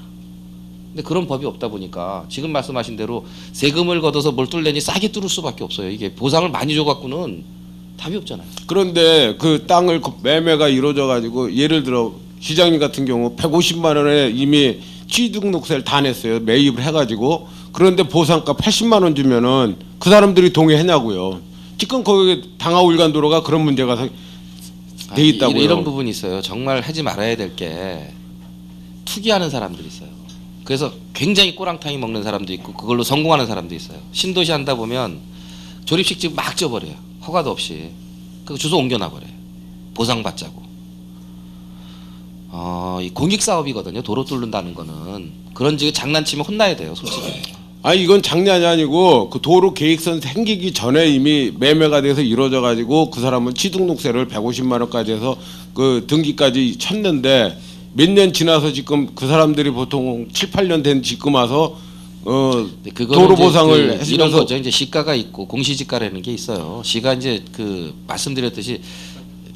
E: 근데 그런 법이 없다 보니까 지금 말씀하신 대로 세금을 걷어서 뭘 뚫려니 싸게 뚫을 수밖에 없어요. 이게 보상을 많이 줘갖고는 답이 없잖아요.
I: 그런데 그 땅을 매매가 이루어져 가지고 예를 들어 시장님 같은 경우 150만 원에 이미 취등록세를 다 냈어요. 매입을 해가지고. 그런데 보상가 80만 원 주면은 그 사람들이 동의했냐고요. 지금 거기 당하울간도로가 그런 문제가 돼 있다고요.
E: 이런 부분이 있어요. 정말 하지 말아야 될 게 투기하는 사람들이 있어요. 그래서 굉장히 꼬랑탕이 먹는 사람도 있고 그걸로 성공하는 사람도 있어요. 신도시 한다 보면 조립식집 막 쪄버려요. 허가도 없이. 그 주소 옮겨놔버려요. 보상받자고. 이 공익사업이거든요. 도로 뚫는다는 거는. 그런 지 장난치면 혼나야 돼요. 솔직히.
I: 아니 이건 장난이 아니고 그 도로 계획선 생기기 전에 이미 매매가 돼서 이루어져 가지고 그 사람은 취등록세를 150만 원까지 해서 그 등기까지 쳤는데 몇 년 지나서 지금 그 사람들이 보통 7, 8년 된 지금 와서 도로 보상을
E: 이런
I: 해주면서
E: 거죠. 이제 시가가 있고 공시지가라는 게 있어요. 시가 이제 그 말씀드렸듯이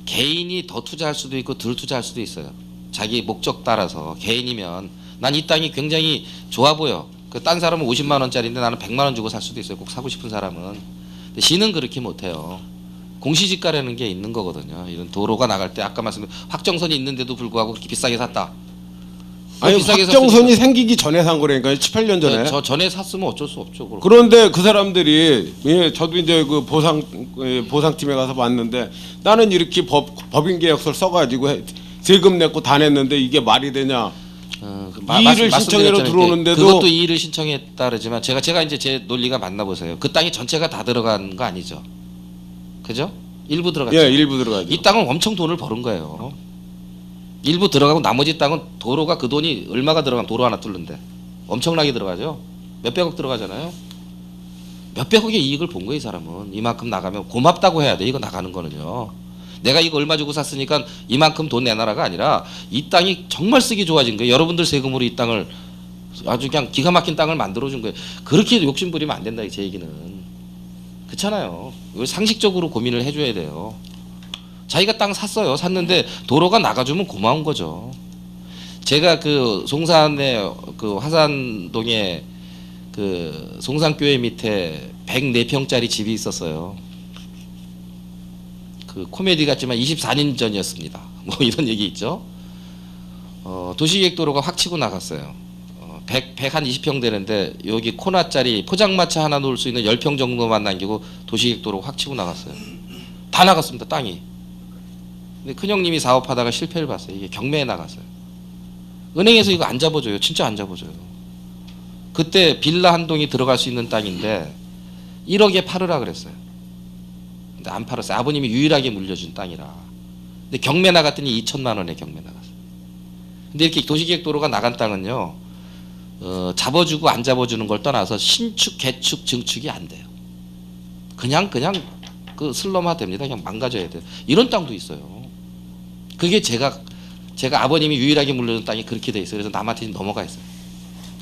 E: 개인이 더 투자할 수도 있고 덜 투자할 수도 있어요. 자기 목적 따라서 개인이면 난 이 땅이 굉장히 좋아 보여. 그 딴 사람은 50만 원짜리인데 나는 100만 원 주고 살 수도 있어요. 꼭 사고 싶은 사람은. 근데 시는 그렇게 못해요. 공시지가라는 게 있는 거거든요. 이런 도로가 나갈 때 아까 말씀드린 확정선이 있는데도 불구하고 그렇게 비싸게 샀다.
I: 아니
E: 비싸게
I: 확정선이 생기기 전에 산 거라니까요. 7, 8년 전에.
E: 저 전에 샀으면 어쩔 수 없죠. 그럼.
I: 그런데 그 사람들이 저도 이제 그 보상팀에 가서 봤는데 나는 이렇게 법인 계약서를 써가지고 세금 냈고 다 냈는데 이게 말이 되냐? 이의를 신청해로 들어오는데도
E: 그것도 이의를 신청했다 그러지만 제가 이제 제 논리가 맞나 보세요. 그 땅이 전체가 다 들어간 거 아니죠? 그죠? 일부 들어갔죠.
I: 예, 일부 들어가죠.
E: 이 땅은 엄청 돈을 버는 거예요. 일부 들어가고 나머지 땅은 도로가 그 돈이 얼마가 들어가면 도로 하나 뚫는데 엄청나게 들어가죠. 몇백억 들어가잖아요. 몇백억의 이익을 본 거예요. 이 사람은. 이만큼 나가면 고맙다고 해야 돼. 이거 나가는 거는요. 내가 이거 얼마 주고 샀으니까 이만큼 돈 내놔라가 아니라 이 땅이 정말 쓰기 좋아진 거예요. 여러분들 세금으로 이 땅을 아주 그냥 기가 막힌 땅을 만들어준 거예요. 그렇게 욕심 부리면 안 된다. 제 얘기는. 그렇잖아요. 이걸 상식적으로 고민을 해줘야 돼요. 자기가 땅 샀어요. 샀는데 도로가 나가주면 고마운 거죠. 제가 그 송산의 그 화산동에 그 송산교회 밑에 104평짜리 집이 있었어요. 그 코미디 같지만 24년 전이었습니다. 뭐 이런 얘기 있죠. 도시계획도로가 확 치고 나갔어요. 100 한 20평 되는데 여기 코너짜리 포장마차 하나 놓을 수 있는 10평 정도만 남기고 도시계획도로 확 치고 나갔어요. 다 나갔습니다. 땅이. 근데 큰형님이 사업하다가 실패를 봤어요. 이게 경매에 나갔어요. 은행에서 이거 안 잡아줘요. 진짜 안 잡아줘요. 그때 빌라 한 동이 들어갈 수 있는 땅인데 1억에 팔으라 그랬어요. 근데 안 팔았어요. 아버님이 유일하게 물려준 땅이라. 근데 경매 나갔더니 2천만 원에 경매 나갔어요. 근데 이렇게 도시계획도로가 나간 땅은요, 잡아주고 안 잡아주는 걸 떠나서 신축, 개축, 증축이 안 돼요. 그냥 그 슬럼화 됩니다. 그냥 망가져야 돼요. 이런 땅도 있어요. 그게 제가 아버님이 유일하게 물려준 땅이 그렇게 돼 있어요. 그래서 남한테 넘어가 있어요.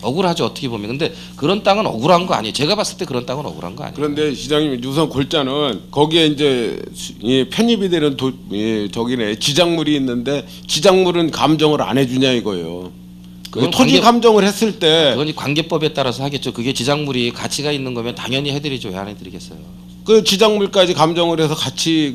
E: 억울하죠, 어떻게 보면. 근데 그런 땅은 억울한 거 아니에요. 제가 봤을 때 그런 땅은 억울한 거 아니에요.
I: 그런데 시장님 우선 골자는 거기에 이제 편입이 되는 저기네 지작물이 있는데 지작물은 감정을 안 해주냐 이거예요.
E: 그건
I: 토지 감정을 했을 때
E: 그건 관계법에 따라서 하겠죠. 그게 지작물이 가치가 있는 거면 당연히 해드리죠. 왜 안 해드리겠어요?
I: 그 지작물까지 감정을 해서 같이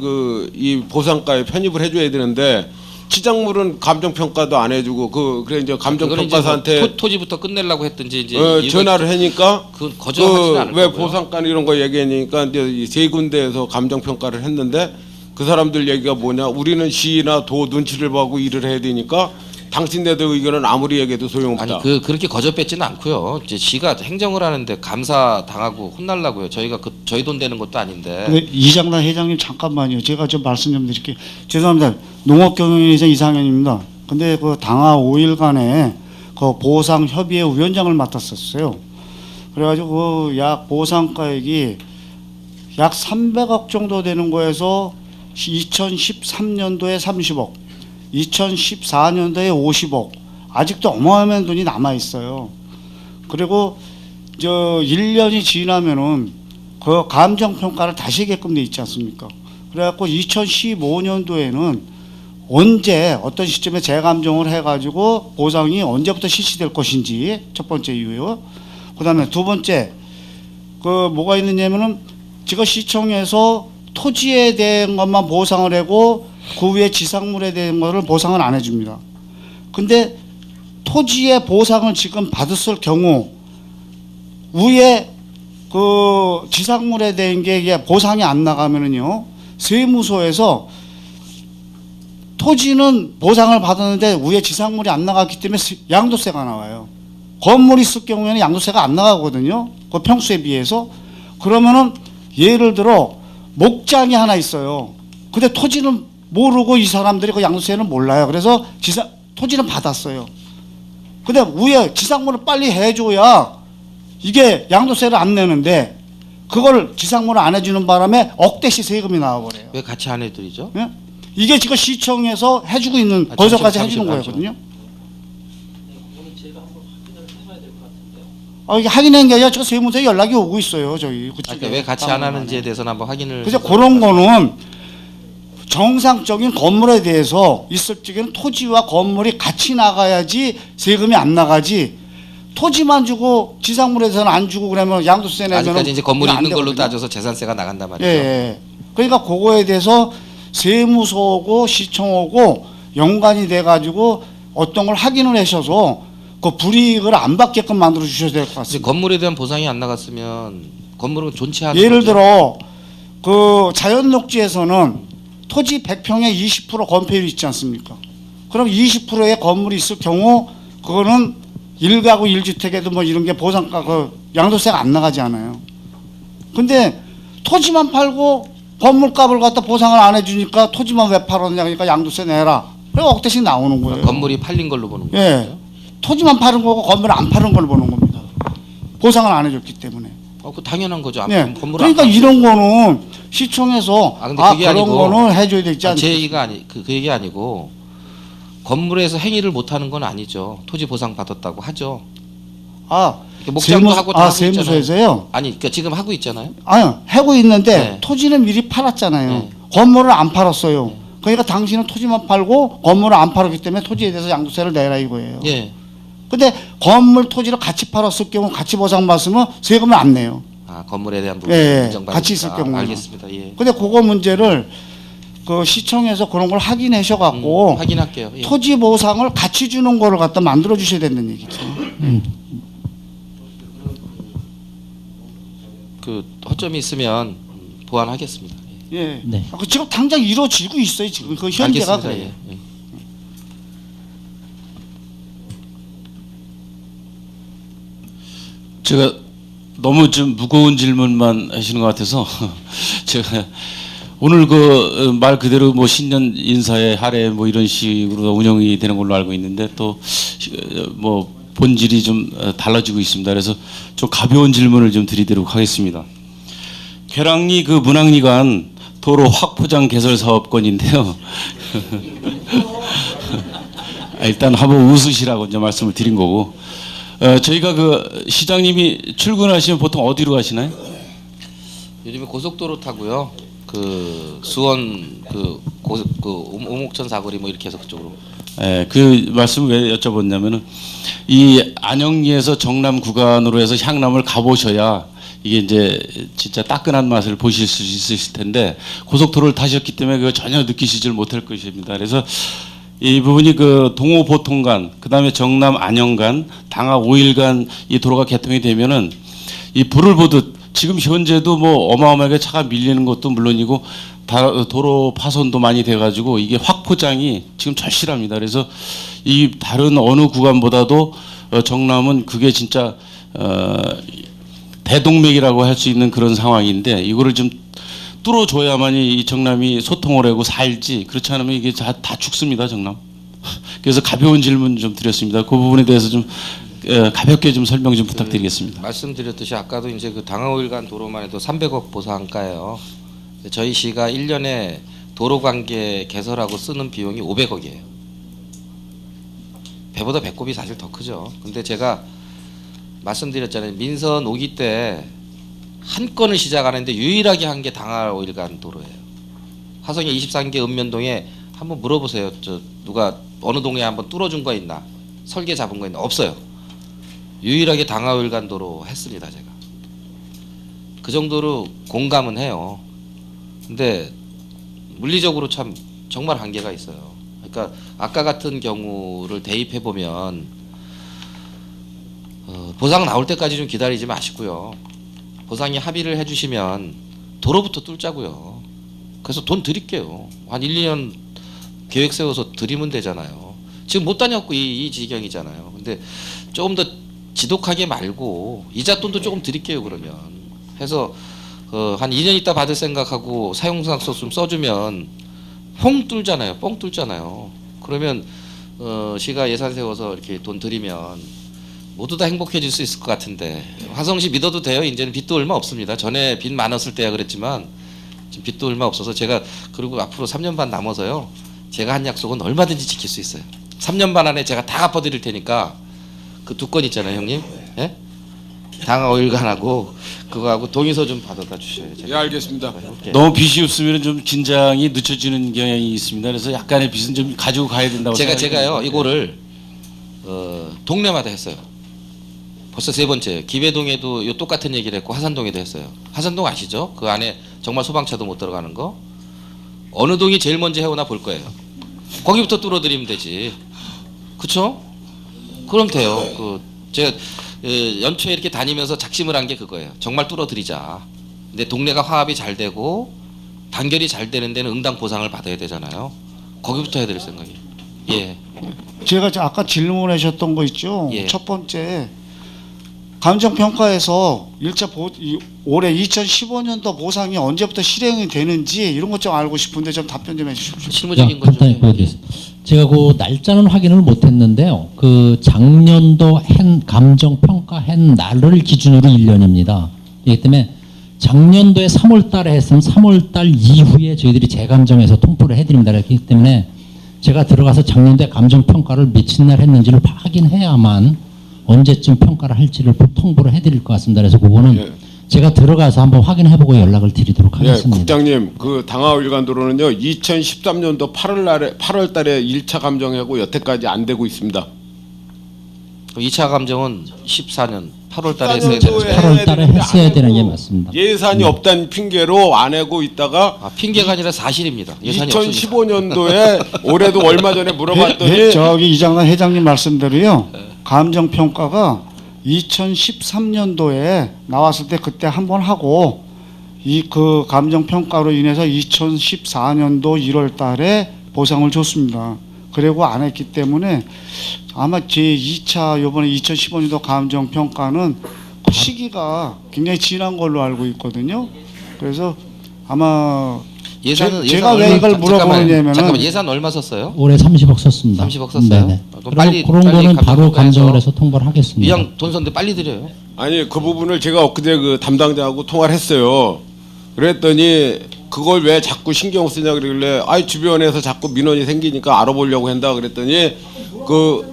I: 이 보상가에 편입을 해줘야 되는데 지작물은 감정 평가도 안 해주고 그래 이제 감정 평가사한테
E: 토지부터 끝내려고 했든지 이제
I: 전화를 하니까
E: 그 거절하지는 않을
I: 왜
E: 거고요.
I: 보상가 이런 거 얘기하니까 이제 이 세 군데에서 감정 평가를 했는데 그 사람들 얘기가 뭐냐? 우리는 시나 도 눈치를 보고 일을 해야 되니까 당신네들 의견은 아무리 얘기해도 소용없다.
E: 아니 그렇게 거저 뺏지는 않고요. 이제 시가 행정을 하는데 감사 당하고 혼날라고요. 저희가 저희 돈 되는 것도 아닌데.
J: 근데 이장단 회장님 잠깐만요. 제가 좀 말씀 좀 드릴게요. 죄송합니다. 농업경영회장 이상현입니다. 근데 그 당하 5일간에 그 보상 협의회 위원장을 맡았었어요. 그래가지고 그 약 보상가액이 약 300억 정도 되는 거에서 2013년도에 30억, 2014년도에 50억, 아직도 어마어마한 돈이 남아 있어요. 그리고 1년이 지나면은 그 감정 평가를 다시 하게끔 돼 있지 않습니까? 그래갖고 2015년도에는 언제 어떤 시점에 재감정을 해가지고 보상이 언제부터 실시될 것인지 첫 번째 이유요. 그다음에 두 번째 뭐가 있느냐면은 지금 시청에서 토지에 대한 것만 보상을 하고 그 위에 지상물에 대한 것을 보상을 안 해줍니다. 근데 토지의 보상을 지금 받았을 경우 위에 그 지상물에 대한 게 이게 보상이 안 나가면은요, 세무서에서 토지는 보상을 받았는데 위에 지상물이 안 나갔기 때문에 양도세가 나와요. 건물이 있을 경우에는 양도세가 안 나가거든요. 그 평수에 비해서. 그러면은 예를 들어 목장이 하나 있어요. 근데 토지는 모르고 이 사람들이 그 양도세는 몰라요. 그래서 토지는 받았어요. 근데 위에 지상물을 빨리 해줘야 이게 양도세를 안 내는데 그걸 지상물을 안 해주는 바람에 억대씩 세금이 나와버려요.
E: 왜 같이 안 해드리죠?
J: 예? 이게 지금 시청에서 해주고 있는
E: 아,
J: 거기서까지
E: 잠시만요.
J: 해주는 거거든요. 이게 확인한 게 아니라 지금 세무서에 연락이 오고 있어요. 저희 그쪽에.
E: 그러니까 왜 같이 안 하는지에 대해서는 한번 확인을.
J: 그래서 그런 거는 정상적인 건물에 대해서 있을 적에는 토지와 건물이 같이 나가야지 세금이 안 나가지. 토지만 주고 지상물에 대해서는 안 주고 그러면 양도세 내면
E: 아직까지 이제 건물이 있는 걸로 따져서 재산세가 나간단 말이죠.
J: 예. 그러니까 그거에 대해서 세무서고 시청하고 연관이 돼 가지고 어떤 걸 확인을 하셔서 그 불이익을 안 받게끔 만들어 주셔야 될 것
E: 이제
J: 같습니다.
E: 건물에 대한 보상이 안 나갔으면 건물은 존치하는
J: 예를
E: 거죠.
J: 들어 그 자연녹지에서는 토지 100평에 20% 건폐율이 있지 않습니까? 그럼 20%의 건물이 있을 경우 그거는 1가구 1주택에도 뭐 이런 게 보상가 그 양도세가 안 나가지 않아요. 근데 토지만 팔고 건물값을 갖다 보상을 안 해주니까 토지만 왜 팔았냐 그러니까 양도세 내라. 그래 억대씩 나오는 거예요.
E: 건물이 팔린 걸로 보는 거죠.
J: 예. 토지만 파는 거고 건물 안 파는 걸 보는 겁니다. 보상을 안 해줬기 때문에.
E: 그 당연한 거죠.
J: 네.
E: 건물
J: 그러니까 이런 거는 시청에서
E: 근데 그게
J: 그런
E: 아니고,
J: 거는 해줘야 되지
E: 제
J: 않습니까?
E: 얘기가 그 얘기 아니고 건물에서 행위를 못 하는 건 아니죠. 토지 보상 받았다고 하죠. 목장도 하고 다 하고
J: 세무서에서요?
E: 있잖아요. 아니, 그러니까 지금 하고 있잖아요.
J: 아니, 하고 있는데
E: 네.
J: 토지는 미리 팔았잖아요.
E: 네.
J: 건물을 안 팔았어요. 그러니까 당신은 토지만 팔고 건물을 안 팔았기 때문에 토지에 대해서 양도세를 내라 이거예요.
E: 예.
J: 근데 건물 토지를 같이 팔았을 경우 같이 보상받으면 세금을 안 내요.
E: 아, 건물에 대한 부분
J: 예,
E: 인정받으니까.
J: 같이 있을 경우는.
E: 알겠습니다. 예.
J: 근데 그거 문제를 그 시청에서 그런 걸 확인하셔 갖고
E: 확인할게요. 예.
J: 토지 보상을 같이 주는 거를 갖다 만들어 주셔야 된다는 얘기죠.
E: 그 허점이 있으면 보완하겠습니다.
J: 예.
K: 네.
J: 그 지금 당장 이루어지고 있어요. 지금 그 현재가
E: 알겠습니다.
J: 그래요.
E: 예. 예.
H: 제가 너무 좀 무거운 질문만 하시는 것 같아서 제가 오늘 그 말 그대로 뭐 신년 인사에 할애 뭐 이런 식으로 운영이 되는 걸로 알고 있는데 또 뭐 본질이 좀 달라지고 있습니다. 그래서 좀 가벼운 질문을 좀 드리도록 하겠습니다. 계량리 그 문학리 간 도로 확포장 개설 사업권인데요. 일단 한번 웃으시라고 이제 말씀을 드린 거고, 저희가 그 시장님이 출근하시면 보통 어디로 가시나요?
E: 요즘에 고속도로 타고요. 그 수원 그 오목천 사거리 뭐 이렇게 해서 그쪽으로.
H: 예, 그 말씀 왜 여쭤봤냐면은 이 안영리에서 정남 구간으로 해서 향남을 가보셔야 이게 이제 진짜 따끈한 맛을 보실 수 있으실 텐데 고속도로를 타셨기 때문에 그거 전혀 느끼시질 못할 것입니다. 그래서 이 부분이 그 동호 보통간, 그다음에 정남 안영간, 당하 5일간 이 도로가 개통이 되면은 이 불을 보듯 지금 현재도 뭐 어마어마하게 차가 밀리는 것도 물론이고 도로 파손도 많이 돼가지고 이게 확포장이 지금 절실합니다. 그래서 이 다른 어느 구간보다도 정남은 그게 진짜 대동맥이라고 할 수 있는 그런 상황인데 이거를 좀 뚫어줘야만이 이 정남이 소통을 하고 살지, 그렇지 않으면 이게 다 죽습니다, 정남. 그래서 가벼운 질문 좀 드렸습니다. 그 부분에 대해서 좀 가볍게 좀 설명 좀 부탁드리겠습니다.
E: 말씀드렸듯이 아까도 이제 그 당하 5일간 도로만 해도 300억 보상가예요. 저희 시가 1년에 도로 관계 개설하고 쓰는 비용이 500억이에요. 배보다 배꼽이 사실 더 크죠. 근데 제가 말씀드렸잖아요. 민선 5기 때 한 건을 시작하는데 유일하게 한 게 당하 5일간 도로예요. 화성의 23개 읍면동에 한번 물어보세요. 저 누가 어느 동에 한번 뚫어준 거 있나? 설계 잡은 거 있나? 없어요. 유일하게 당하 5일간 도로 했습니다, 제가. 그 정도로 공감은 해요. 근데 물리적으로 참 정말 한계가 있어요. 그러니까 아까 같은 경우를 대입해 보면 보상 나올 때까지 좀 기다리지 마시고요. 보상이 합의를 해주시면 도로부터 뚫자고요. 그래서 돈 드릴게요. 한 1, 2년 계획 세워서 드리면 되잖아요. 지금 못 다녔고 이 지경이잖아요. 근데 조금 더 지독하게 말고 이자 돈도 조금 드릴게요. 그러면 해서 한 2년 있다 받을 생각하고 사용상서 좀 써주면 뽕 뚫잖아요. 뻥 뚫잖아요. 그러면 시가 예산 세워서 이렇게 돈 드리면 모두 다 행복해질 수 있을 것 같은데 화성시 믿어도 돼요. 이제는 빚도 얼마 없습니다. 전에 빚 많았을 때야 그랬지만 지금 빚도 얼마 없어서 제가 그리고 앞으로 3년 반 남아서요. 제가 한 약속은 얼마든지 지킬 수 있어요. 3년 반 안에 제가 다 갚아드릴 테니까 그 두 건 있잖아요, 형님. 예? 당하 5일간하고 그거하고 동의서 좀 받아다 주셔요.
I: 예, 알겠습니다.
H: 너무 빚이 없으면 좀 진장이 늦춰지는 경향이 있습니다. 그래서 약간의 빚은 좀 가지고 가야 된다고
E: 제가요 이거를 동네마다 했어요. 벌써 3번째. 기배동에도 요 똑같은 얘기를 했고 화산동에도 했어요. 화산동 아시죠? 그 안에 정말 소방차도 못 들어가는 거. 어느 동이 제일 먼저 해오나 볼 거예요. 거기부터 뚫어드리면 되지. 그쵸? 그럼 돼요. 제가 연초에 이렇게 다니면서 작심을 한 게 그거예요. 정말 뚫어드리자. 근데 동네가 화합이 잘 되고 단결이 잘 되는 데는 응당 보상을 받아야 되잖아요. 거기부터 해야 될 생각이에요. 예.
J: 제가 아까 질문하셨던 거 있죠.
E: 예.
J: 첫 번째 감정평가에서 올해 2015년도 보상이 언제부터 실행이 되는지 이런 것 좀 알고 싶은데 좀 답변 좀 해주십시오.
E: 실무적인 건
K: 간단히
E: 좀.
K: 보여드리겠습니다. 제가 그 날짜는 확인을 못했는데요. 그 작년도 감정평가한 날을 기준으로 1년입니다. 그렇기 때문에 작년도에 3월달에 했으면 3월달 이후에 저희들이 재감정해서 통보를 해드립니다. 그렇기 때문에 제가 들어가서 작년도에 감정평가를 며칠 날 했는지를 확인해야만 언제쯤 평가를 할지를 통보를 해드릴 것 같습니다. 그래서 그거는 제가 들어가서 한번 확인해보고 연락을 드리도록
I: 예,
K: 하겠습니다.
I: 국장님, 그 당하일관도로는요 2013년도 8월 달에 1차 감정하고 여태까지 안 되고 있습니다.
E: 2차 감정은 14년 8월 달에
K: 8월 달에 했어야 되는 게 맞습니다.
I: 예산이 없다는 핑계로 안 하고 있다가
E: 핑계가 아니라 사실입니다. 예산이 없으니까.
I: 2015년도에 올해도 얼마 전에 물어봤더니
J: 예, 저기 이장관 회장님 말씀대로요. 감정 평가가 2013년도에 나왔을 때 그때 한 번 하고 이 그 감정 평가로 인해서 2014년도 1월 달에 보상을 줬습니다. 그리고 안 했기 때문에 아마 제 2차 요번에 2015년도 감정 평가는 그 시기가 굉장히 지난 걸로 알고 있거든요. 그래서 아마 제가 왜 이걸 물어보느냐면은
E: 잠깐만 예산 얼마 썼어요?
K: 올해 30억 썼습니다.
E: 30억 썼어요?
K: 네네.
E: 그럼 빨리
K: 그런 거는 바로
E: 감정평가해서
K: 감정을 해서 통보를 하겠습니다.
E: 이왕 돈 썼는데 빨리 드려요.
I: 아니 그 부분을 제가 엊그제 그 담당자하고 통화를 했어요. 그랬더니 그걸 왜 자꾸 신경 쓰냐 그러길래 아이 주변에서 자꾸 민원이 생기니까 알아보려고 한다 그랬더니 그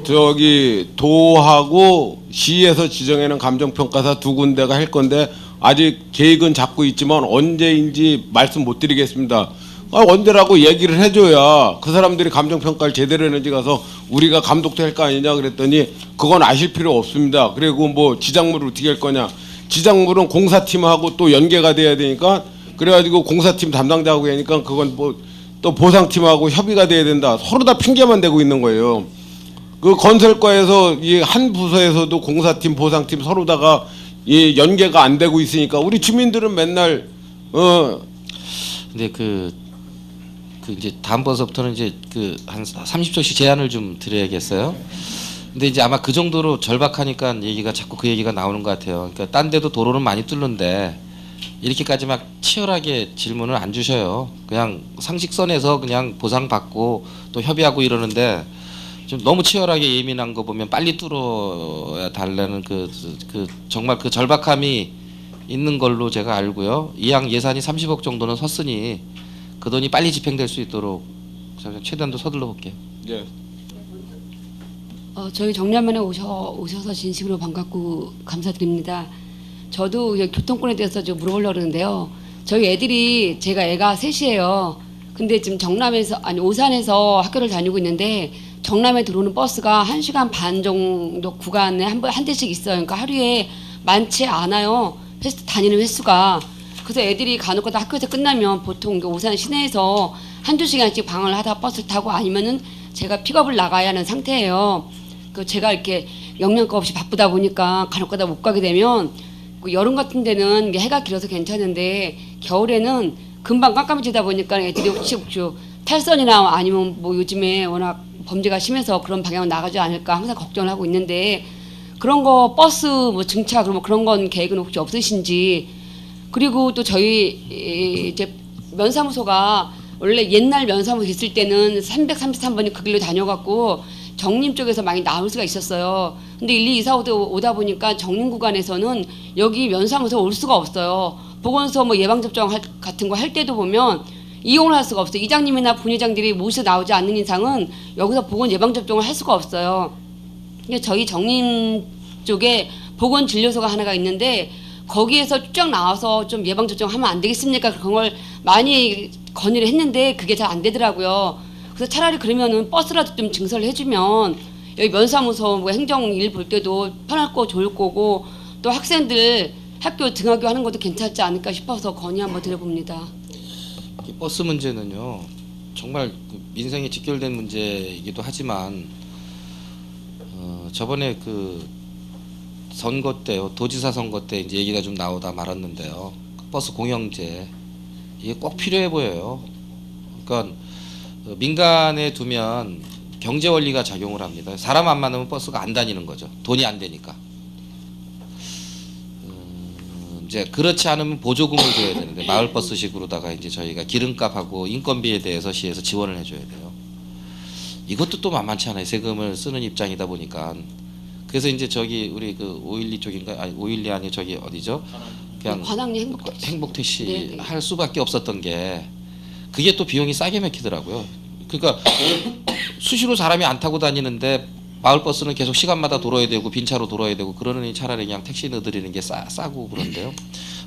I: 저기 도하고 시에서 지정해놓은 감정평가사 두 군데가 할 건데 아직 계획은 잡고 있지만 언제인지 말씀 못 드리겠습니다. 언제라고 얘기를 해줘야 그 사람들이 감정평가를 제대로 했는지 가서 우리가 감독도 할 거 아니냐 그랬더니 그건 아실 필요 없습니다. 그리고 뭐 지작물을 어떻게 할 거냐. 지작물은 공사팀하고 또 연계가 돼야 되니까 그래가지고 공사팀 담당자하고 하니까 그건 뭐 또 보상팀하고 협의가 돼야 된다. 서로 다 핑계만 대고 있는 거예요. 그 건설과에서 이 한 부서에서도 공사팀, 보상팀 서로다가 이 연계가 안 되고 있으니까 우리 주민들은 맨날
E: 근데 그 이제 다음번서부터는 이제 그 한 30초씩 제한을 좀 드려야겠어요. 근데 이제 아마 그 정도로 절박하니까 얘기가 자꾸 그 얘기가 나오는 것 같아요. 그러니까 딴 데도 도로는 많이 뚫는데 이렇게까지 막 치열하게 질문을 안 주셔요. 그냥 상식선에서 그냥 보상받고 또 협의하고 이러는데 좀 너무 치열하게 예민한 거 보면 빨리 뚫어야 달라는 그 정말 그 절박함이 있는 걸로 제가 알고요. 이왕 예산이 30억 정도는 섰으니 그 돈이 빨리 집행될 수 있도록 제가 최대한 더 서둘러 볼게요.
I: 예.
L: 저희 정남면에 오셔서 진심으로 반갑고 감사드립니다. 저도 교통권에 대해서 좀 물어보려고 그러는데요. 저희 애들이 제가 애가 셋이에요. 근데 지금 오산에서 학교를 다니고 있는데 정남에 들어오는 버스가 1시간 반 정도 구간에 한 대씩 있어요. 그러니까 하루에 많지 않아요. 다니는 횟수가. 그래서 애들이 간혹가다 학교에서 끝나면 보통 오산 시내에서 한두 시간씩 방황을 하다가 버스를 타고 아니면은 제가 픽업을 나가야 하는 상태예요. 그 제가 이렇게 영양가 없이 바쁘다 보니까 간혹가다 못 가게 되면 여름 같은 데는 해가 길어서 괜찮은데 겨울에는 금방 깜깜해지다 보니까 애들이 혹시 탈선이나 아니면 뭐 요즘에 워낙 범죄가 심해서 그런 방향으로 나가지 않을까 항상 걱정을 하고 있는데 그런 거 버스 뭐 증차 그런 건 계획은 혹시 없으신지. 그리고 또 저희 이제 면사무소가 원래 옛날 면사무소 있을 때는 333번이 그 길로 다녀갖고 정림 쪽에서 많이 나올 수가 있었어요. 근데 1, 2, 2, 4, 5도 오다 보니까 정림 구간에서는 여기 면사무소 올 수가 없어요. 보건소 뭐 예방접종 같은 거 할 때도 보면 이용을 할 수가 없어요. 이장님이나 부의장들이 모셔 나오지 않는 이상은 여기서 보건 예방접종을 할 수가 없어요. 저희 정림 쪽에 보건진료소가 하나가 있는데 거기에서 쭉 나와서 좀 예방접종하면 안 되겠습니까? 그런 걸 많이 건의를 했는데 그게 잘 안 되더라고요. 그래서 차라리 그러면은 버스라도 좀 증설을 해주면 여기 면사무소 뭐 행정 일 볼 때도 편할 거 좋을 거고 또 학생들 학교 등하교 하는 것도 괜찮지 않을까 싶어서 건의 한번 드려봅니다.
E: 이 버스 문제는요 정말 민생에 직결된 문제이기도 하지만 저번에 그 선거 때요 도지사 선거 때 이제 얘기가 좀 나오다 말았는데요. 버스 공영제 이게 꼭 필요해 보여요. 그러니까 민간에 두면 경제 원리가 작용을 합니다. 사람 안 많으면 버스가 안 다니는 거죠. 돈이 안 되니까. 이제 그렇지 않으면 보조금을 줘야 되는데 마을버스식으로다가 이제 저희가 기름값하고 인건비에 대해서 시에서 지원을 해줘야 돼요. 이것도 또 만만치 않아요. 세금을 쓰는 입장이다 보니까. 그래서 이제 저기 우리 그 512 쪽인가 아니 512 아니 저기 어디죠? 그냥
L: 관악리
E: 행복택시
L: 네.
E: 할 수밖에 없었던 게 그게 또 비용이 싸게 맥히더라고요. 그러니까 수시로 사람이 안 타고 다니는데 마을버스는 계속 시간마다 돌아야 되고 빈차로 돌아야 되고 그러느니 차라리 그냥 택시 넣어드리는 게 싸고 그런데요.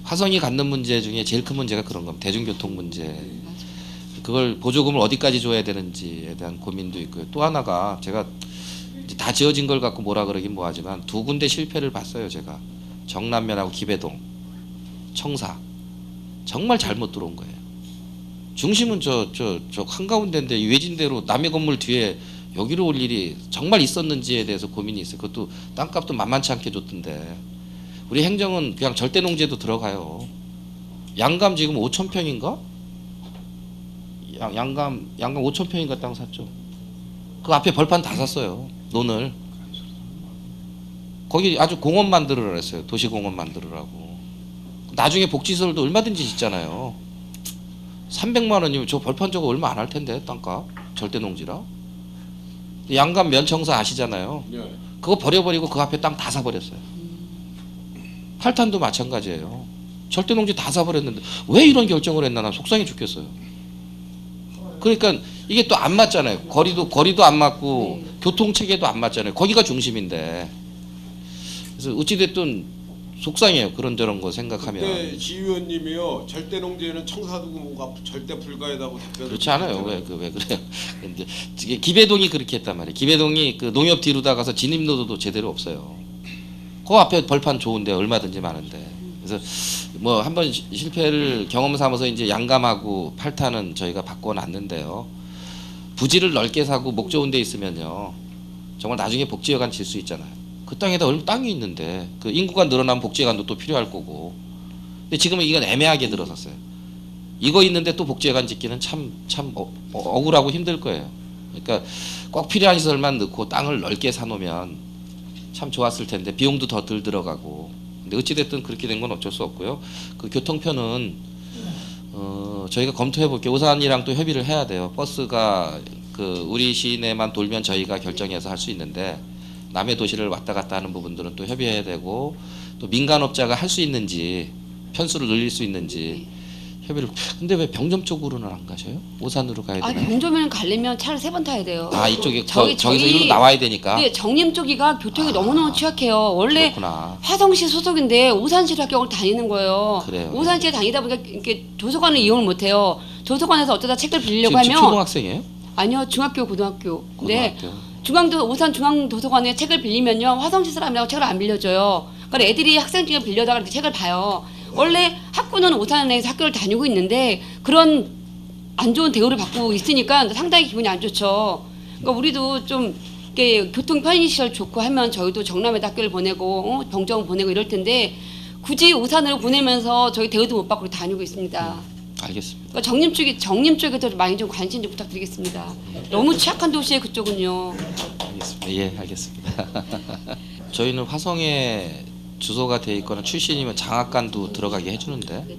E: 화성이 갖는 문제 중에 제일 큰 문제가 그런 겁니다. 대중교통 문제. 그걸 보조금을 어디까지 줘야 되는지에 대한 고민도 있고요. 또 하나가 제가 다 지어진 걸 갖고 뭐라 그러긴 뭐하지만 두 군데 실패를 봤어요. 제가 정남면하고 기배동, 청사 정말 잘못 들어온 거예요. 중심은 저 한가운데인데 외진대로 남의 건물 뒤에 여기로 올 일이 정말 있었는지에 대해서 고민이 있어요. 그것도 땅값도 만만치 않게 줬던데 우리 행정은 그냥 절대농지에도 들어가요. 양감 지금 5,000평인가? 양감 5,000평인가 땅 샀죠. 그 앞에 벌판 다 샀어요. 논을. 거기 아주 공원 만들으라 그랬어요. 도시공원 만들으라고. 나중에 복지시설도 얼마든지 짓잖아요. 300만 원이면 저 벌판 저거 얼마 안 할 텐데 땅값. 절대농지라. 양감 면청사 아시잖아요. 그거 버려버리고 그 앞에 땅 다 사버렸어요. 팔탄도 마찬가지예요. 절대농지 다 사버렸는데 왜 이런 결정을 했나 난 속상해 죽겠어요. 그러니까 이게 또 안 맞잖아요. 거리도 안 맞고 교통체계도 안 맞잖아요. 거기가 중심인데. 그래서 어찌됐든 속상해요. 그런저런 거 생각하면.
I: 그때 지의원님이요 절대농지에는 청사도가 절대 불가하다고 답변을.
E: 그렇지 않아요. 왜 그래요? 근데 기배동이 그렇게 했단 말이에요. 기배동이 그 농협 뒤로다 가서 진입로도 제대로 없어요. 그 앞에 벌판 좋은데 얼마든지 많은데. 그래서 뭐 한번 실패를 경험 삼아서 이제 양감하고 팔탄은 저희가 바꿔놨는데요. 부지를 넓게 사고 목 좋은 데 있으면요. 정말 나중에 복지여관 질 수 있잖아요. 그 땅에다 얼마 땅이 있는데 그 인구가 늘어나면 복지여관도 또 필요할 거고. 근데 지금은 이건 애매하게 들어섰어요. 이거 있는데 또 복지여관 짓기는 참 억울하고 힘들 거예요. 그러니까 꼭 필요한 시설만 넣고 땅을 넓게 사놓으면 참 좋았을 텐데 비용도 더 덜 들어가고. 근데 어찌됐든 그렇게 된 건 어쩔 수 없고요. 그 교통편은 저희가 검토해 볼게요. 오산이랑 또 협의를 해야 돼요. 버스가 그 우리 시내만 돌면 저희가 결정해서 할 수 있는데 남의 도시를 왔다 갔다 하는 부분들은 또 협의해야 되고 또 민간업자가 할 수 있는지 편수를 늘릴 수 있는지 협의를. 근데 왜 병점 쪽으로는 안 가셔요? 오산으로 가야 되나요?
L: 병점에는 가려면 차를 3번 타야 돼요.
E: 아 이쪽에 저기서 일로 나와야 되니까.
L: 네, 정림 쪽이가 교통이 너무너무 취약해요. 원래
E: 그렇구나.
L: 화성시 소속인데 오산시 학교를 다니는 거예요.
E: 그래요.
L: 오산시에 다니다 보니까 이렇게 도서관을 이용을 못해요. 도서관에서 어쩌다 책을 빌리려고
E: 지금
L: 하면
E: 초등학생이에요?
L: 아니요, 중학교, 고등학교. 네,
E: 고등학교.
L: 오산 중앙도서관에 책을 빌리면요 화성시 사람이라고 책을 안 빌려줘요. 그러니까 애들이 학생 중에 빌려다가 이렇게 책을 봐요. 원래 학구는 오산에서 학교를 다니고 있는데 그런 안 좋은 대우를 받고 있으니까 상당히 기분이 안 좋죠. 그러니까 우리도 좀 이렇게 교통 편의시설 좋고 하면 저희도 정남에다 학교를 보내고 병정 보내고 이럴 텐데 굳이 오산으로 보내면서 저희 대우도 못 받고 다니고 있습니다.
E: 알겠습니다.
L: 그러니까 정림 쪽에도 많이 좀 관심 좀 부탁드리겠습니다. 너무 취약한 도시에 그쪽은요.
E: 알겠습니다. 예, 알겠습니다. 저희는 화성에 주소가 돼 있거나 출신이면 장학관도 들어가게 해주는데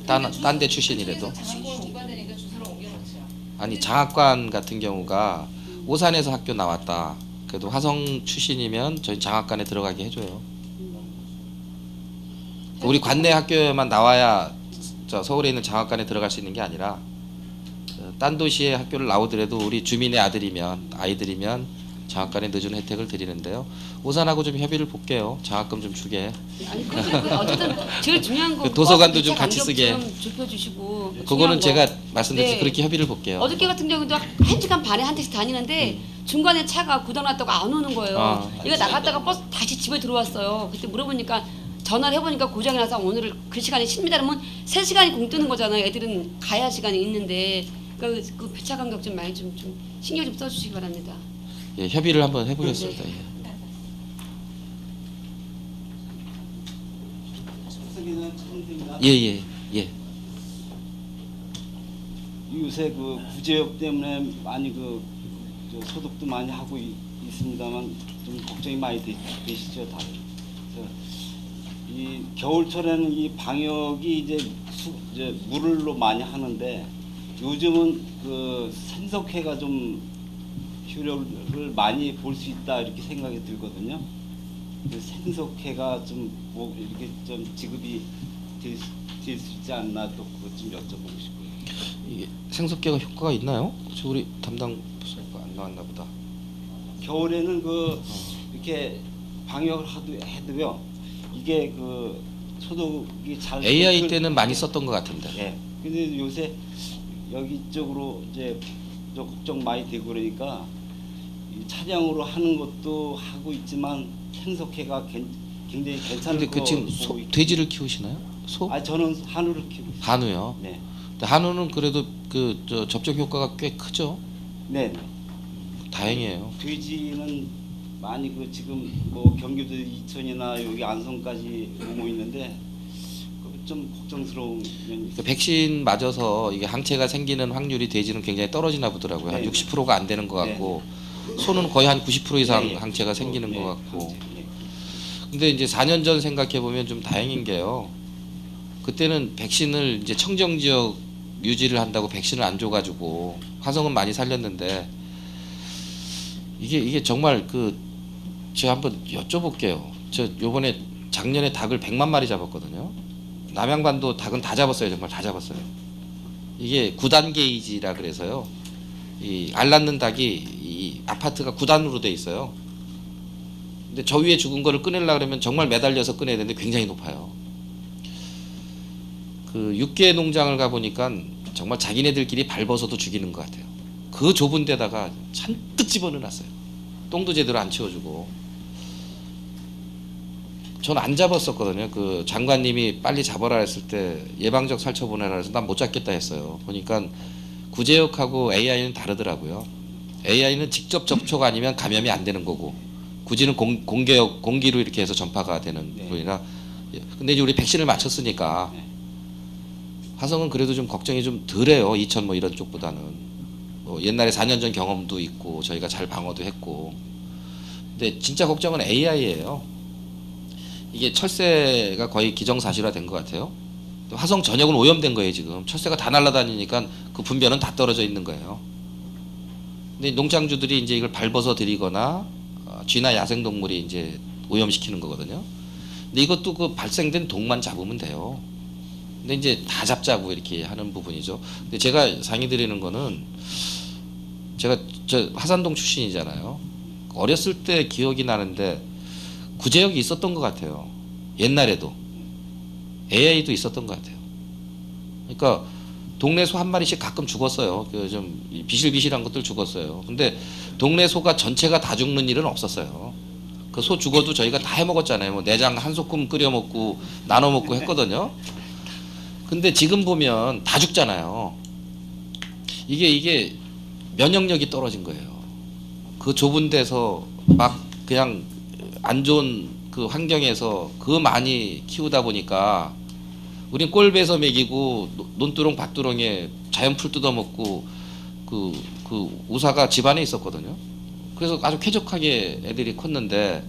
E: 딴 데 출신이라도. 아니 장학관 같은 경우가 오산에서 학교 나왔다. 그래도 화성 출신이면 저희 장학관에 들어가게 해줘요. 우리 관내 학교에만 나와야 저 서울에 있는 장학관에 들어갈 수 있는 게 아니라 딴 도시의 학교를 나오더라도 우리 주민의 아이들이면 장학관에 늦은 혜택을 드리는데요. 오산하고 좀 협의를 볼게요. 장학금 좀 주게.
L: 아니 어쨌든 제일 중요한 거
E: 도서관도 좀 같이 쓰게.
L: 좀 좁혀주시고.
E: 그거는 제가 말씀드렸죠.
L: 네.
E: 그렇게 협의를 볼게요.
L: 어저께 같은 경우도 1시간 반에 한 대씩 다니는데 중간에 차가 고장났다고 안 오는 거예요. 이거 나갔다가 버스 다시 집에 들어왔어요. 그때 물어보니까 전화를 해보니까 고장이 나서 오늘 그 시간에 쉽니다. 그러면 3시간이 공 뜨는 거잖아요. 애들은 가야 시간이 있는데 그 배차 간격 좀 많이 좀 신경 좀 써주시기 바랍니다.
E: 예, 협의를 한번 해보겠습니다.
L: 네.
E: 예. 예.
M: 요새 그 구제역 때문에 많이 저 소득도 많이 하고 있습니다만 좀 걱정이 많이 되시죠, 다들. 이 겨울철에는 이 방역이 이제 물로 많이 하는데 요즘은 그 생석회가 좀 효력을 많이 볼 수 있다 이렇게 생각이 들거든요. 그 생석회가 좀 뭐 이렇게 좀 지급이 될 수 있지 않나 또 그것 좀 여쭤보고 싶고요.
E: 이게 생석계가 효과가 있나요? 우리 담당 부서가 안 나왔나 보다.
M: 겨울에는 그 이렇게 방역을 해도요. 이게 그 소독이 잘
E: AI 때는 많이 썼던 것 같은데.
M: 예. 근데 요새 여기 쪽으로 이제 좀 걱정 많이 되고 그러니까 이 차량으로 하는 것도 하고 있지만 생석회가 굉장히 괜찮은
E: 근데
M: 거.
E: 그 지금
M: 보고 있-
E: 돼지를 키우시나요? 소?
M: 아 저는 한우를 키우고 있어요.
E: 한우요.
M: 네.
E: 근데 한우는 그래도 그 접종 효과가 꽤 크죠.
M: 네.
E: 다행이에요.
M: 돼지는 많이 그 지금 뭐 경기도 이천이나 여기 안성까지 오고 있는데 그좀 걱정스러운 면이 있어요.
E: 그 백신 맞아서 이게 항체가 생기는 확률이 돼지는 굉장히 떨어지나 보더라고요. 한
M: 네.
E: 60%가 안 되는 것 같고 소는 거의 한 90% 이상
M: 네, 예.
E: 항체가 생기는
M: 네,
E: 것 같고.
M: 항체, 예.
E: 근데 이제 4년 전 생각해 보면 좀 다행인 게요. 그때는 백신을 이제 청정 지역 유지를 한다고 백신을 안 줘가지고 화성은 많이 살렸는데 이게 정말 그 제가 한번 여쭤볼게요. 저 요번에 작년에 닭을 100만 마리 잡았거든요. 남양반도 닭은 다 잡았어요. 정말 다 잡았어요. 이게 9단 게이지라 그래서요. 이 알 낳는 닭이 이 아파트가 9단으로 돼 있어요. 근데 저 위에 죽은 거를 꺼내려고 그러면 정말 매달려서 꺼내야 되는데 굉장히 높아요. 그 육계 농장을 가보니까 정말 자기네들끼리 밟아서도 죽이는 것 같아요. 그 좁은 데다가 잔뜩 집어넣어놨어요. 똥도 제대로 안 치워주고. 전 안 잡았었거든요. 그 장관님이 빨리 잡아라 했을 때 예방적 살처 보내라 해서 난 못 잡겠다 했어요. 보니까 구제역하고 AI는 다르더라고요. AI는 직접 접촉 아니면 감염이 안 되는 거고 구지는 공기로 이렇게 해서 전파가 되는 거니까. 근데 이제 우리 백신을 맞췄으니까 화성은 그래도 좀 걱정이 좀 덜해요. 이천 뭐 이런 쪽보다는. 뭐 옛날에 4년 전 경험도 있고 저희가 잘 방어도 했고. 근데 진짜 걱정은 AI예요. 이게 철새가 거의 기정사실화된 것 같아요. 화성 전역은 오염된 거예요. 지금 철새가 다 날아다니니까 그 분변은 다 떨어져 있는 거예요. 근데 농장주들이 이제 이걸 밟아서 들이거나 쥐나 야생동물이 이제 오염시키는 거거든요. 근데 이것도 그 발생된 독만 잡으면 돼요. 근데 이제 다 잡자고 이렇게 하는 부분이죠. 근데 제가 상의 드리는 거는 제가 저 화산동 출신이잖아요. 어렸을 때 기억이 나는데 구제역이 있었던 것 같아요. 옛날에도 AI도 있었던 것 같아요. 그러니까 동네 소 한 마리씩 가끔 죽었어요. 그 좀 비실비실한 것들 죽었어요. 근데 동네 소가 전체가 다 죽는 일은 없었어요. 그 소 죽어도 저희가 다 해먹었잖아요. 뭐 내장 한 소끔 끓여 먹고 나눠 먹고 했거든요. 근데 지금 보면 다 죽잖아요. 이게 면역력이 떨어진 거예요. 그 좁은 데서 막 그냥 안 좋은 그 환경에서 그 많이 키우다 보니까 우린 꼴배서 먹이고 논두렁 밭두렁에 자연풀 뜯어먹고 그 우사가 집안에 있었거든요. 그래서 아주 쾌적하게 애들이 컸는데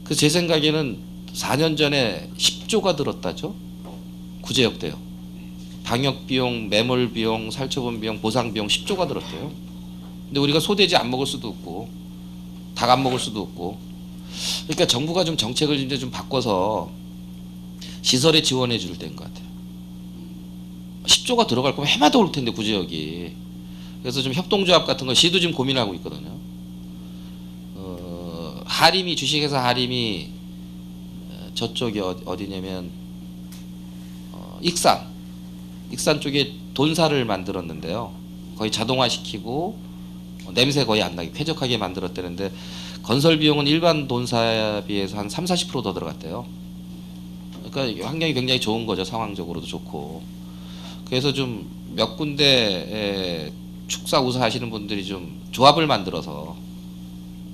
E: 그 제 생각에는 4년 전에 10조가 들었다죠. 구제역 때요. 방역 비용, 매몰 비용, 살처분 비용, 보상 비용 10조가 들었대요. 근데 우리가 소돼지 안 먹을 수도 없고 닭 안 먹을 수도 없고. 그러니까 정부가 좀 정책을 이제 좀 바꿔서 시설에 지원해 줄 때인 것 같아요. 10조가 들어갈 거면 해마다 올 텐데 구제역이. 그래서 좀 협동조합 같은 거 시도 지금 고민하고 있거든요. 하림이 주식회사 하림이 저쪽이 어디냐면 익산 쪽에 돈사를 만들었는데요. 거의 자동화시키고 냄새 거의 안 나게 쾌적하게 만들었다는데 건설 비용은 일반 돈사에 비해서 한 30-40% 더 들어갔대요. 그러니까 환경이 굉장히 좋은 거죠. 상황적으로도 좋고. 그래서 좀 몇 군데 축사 우사 하시는 분들이 좀 조합을 만들어서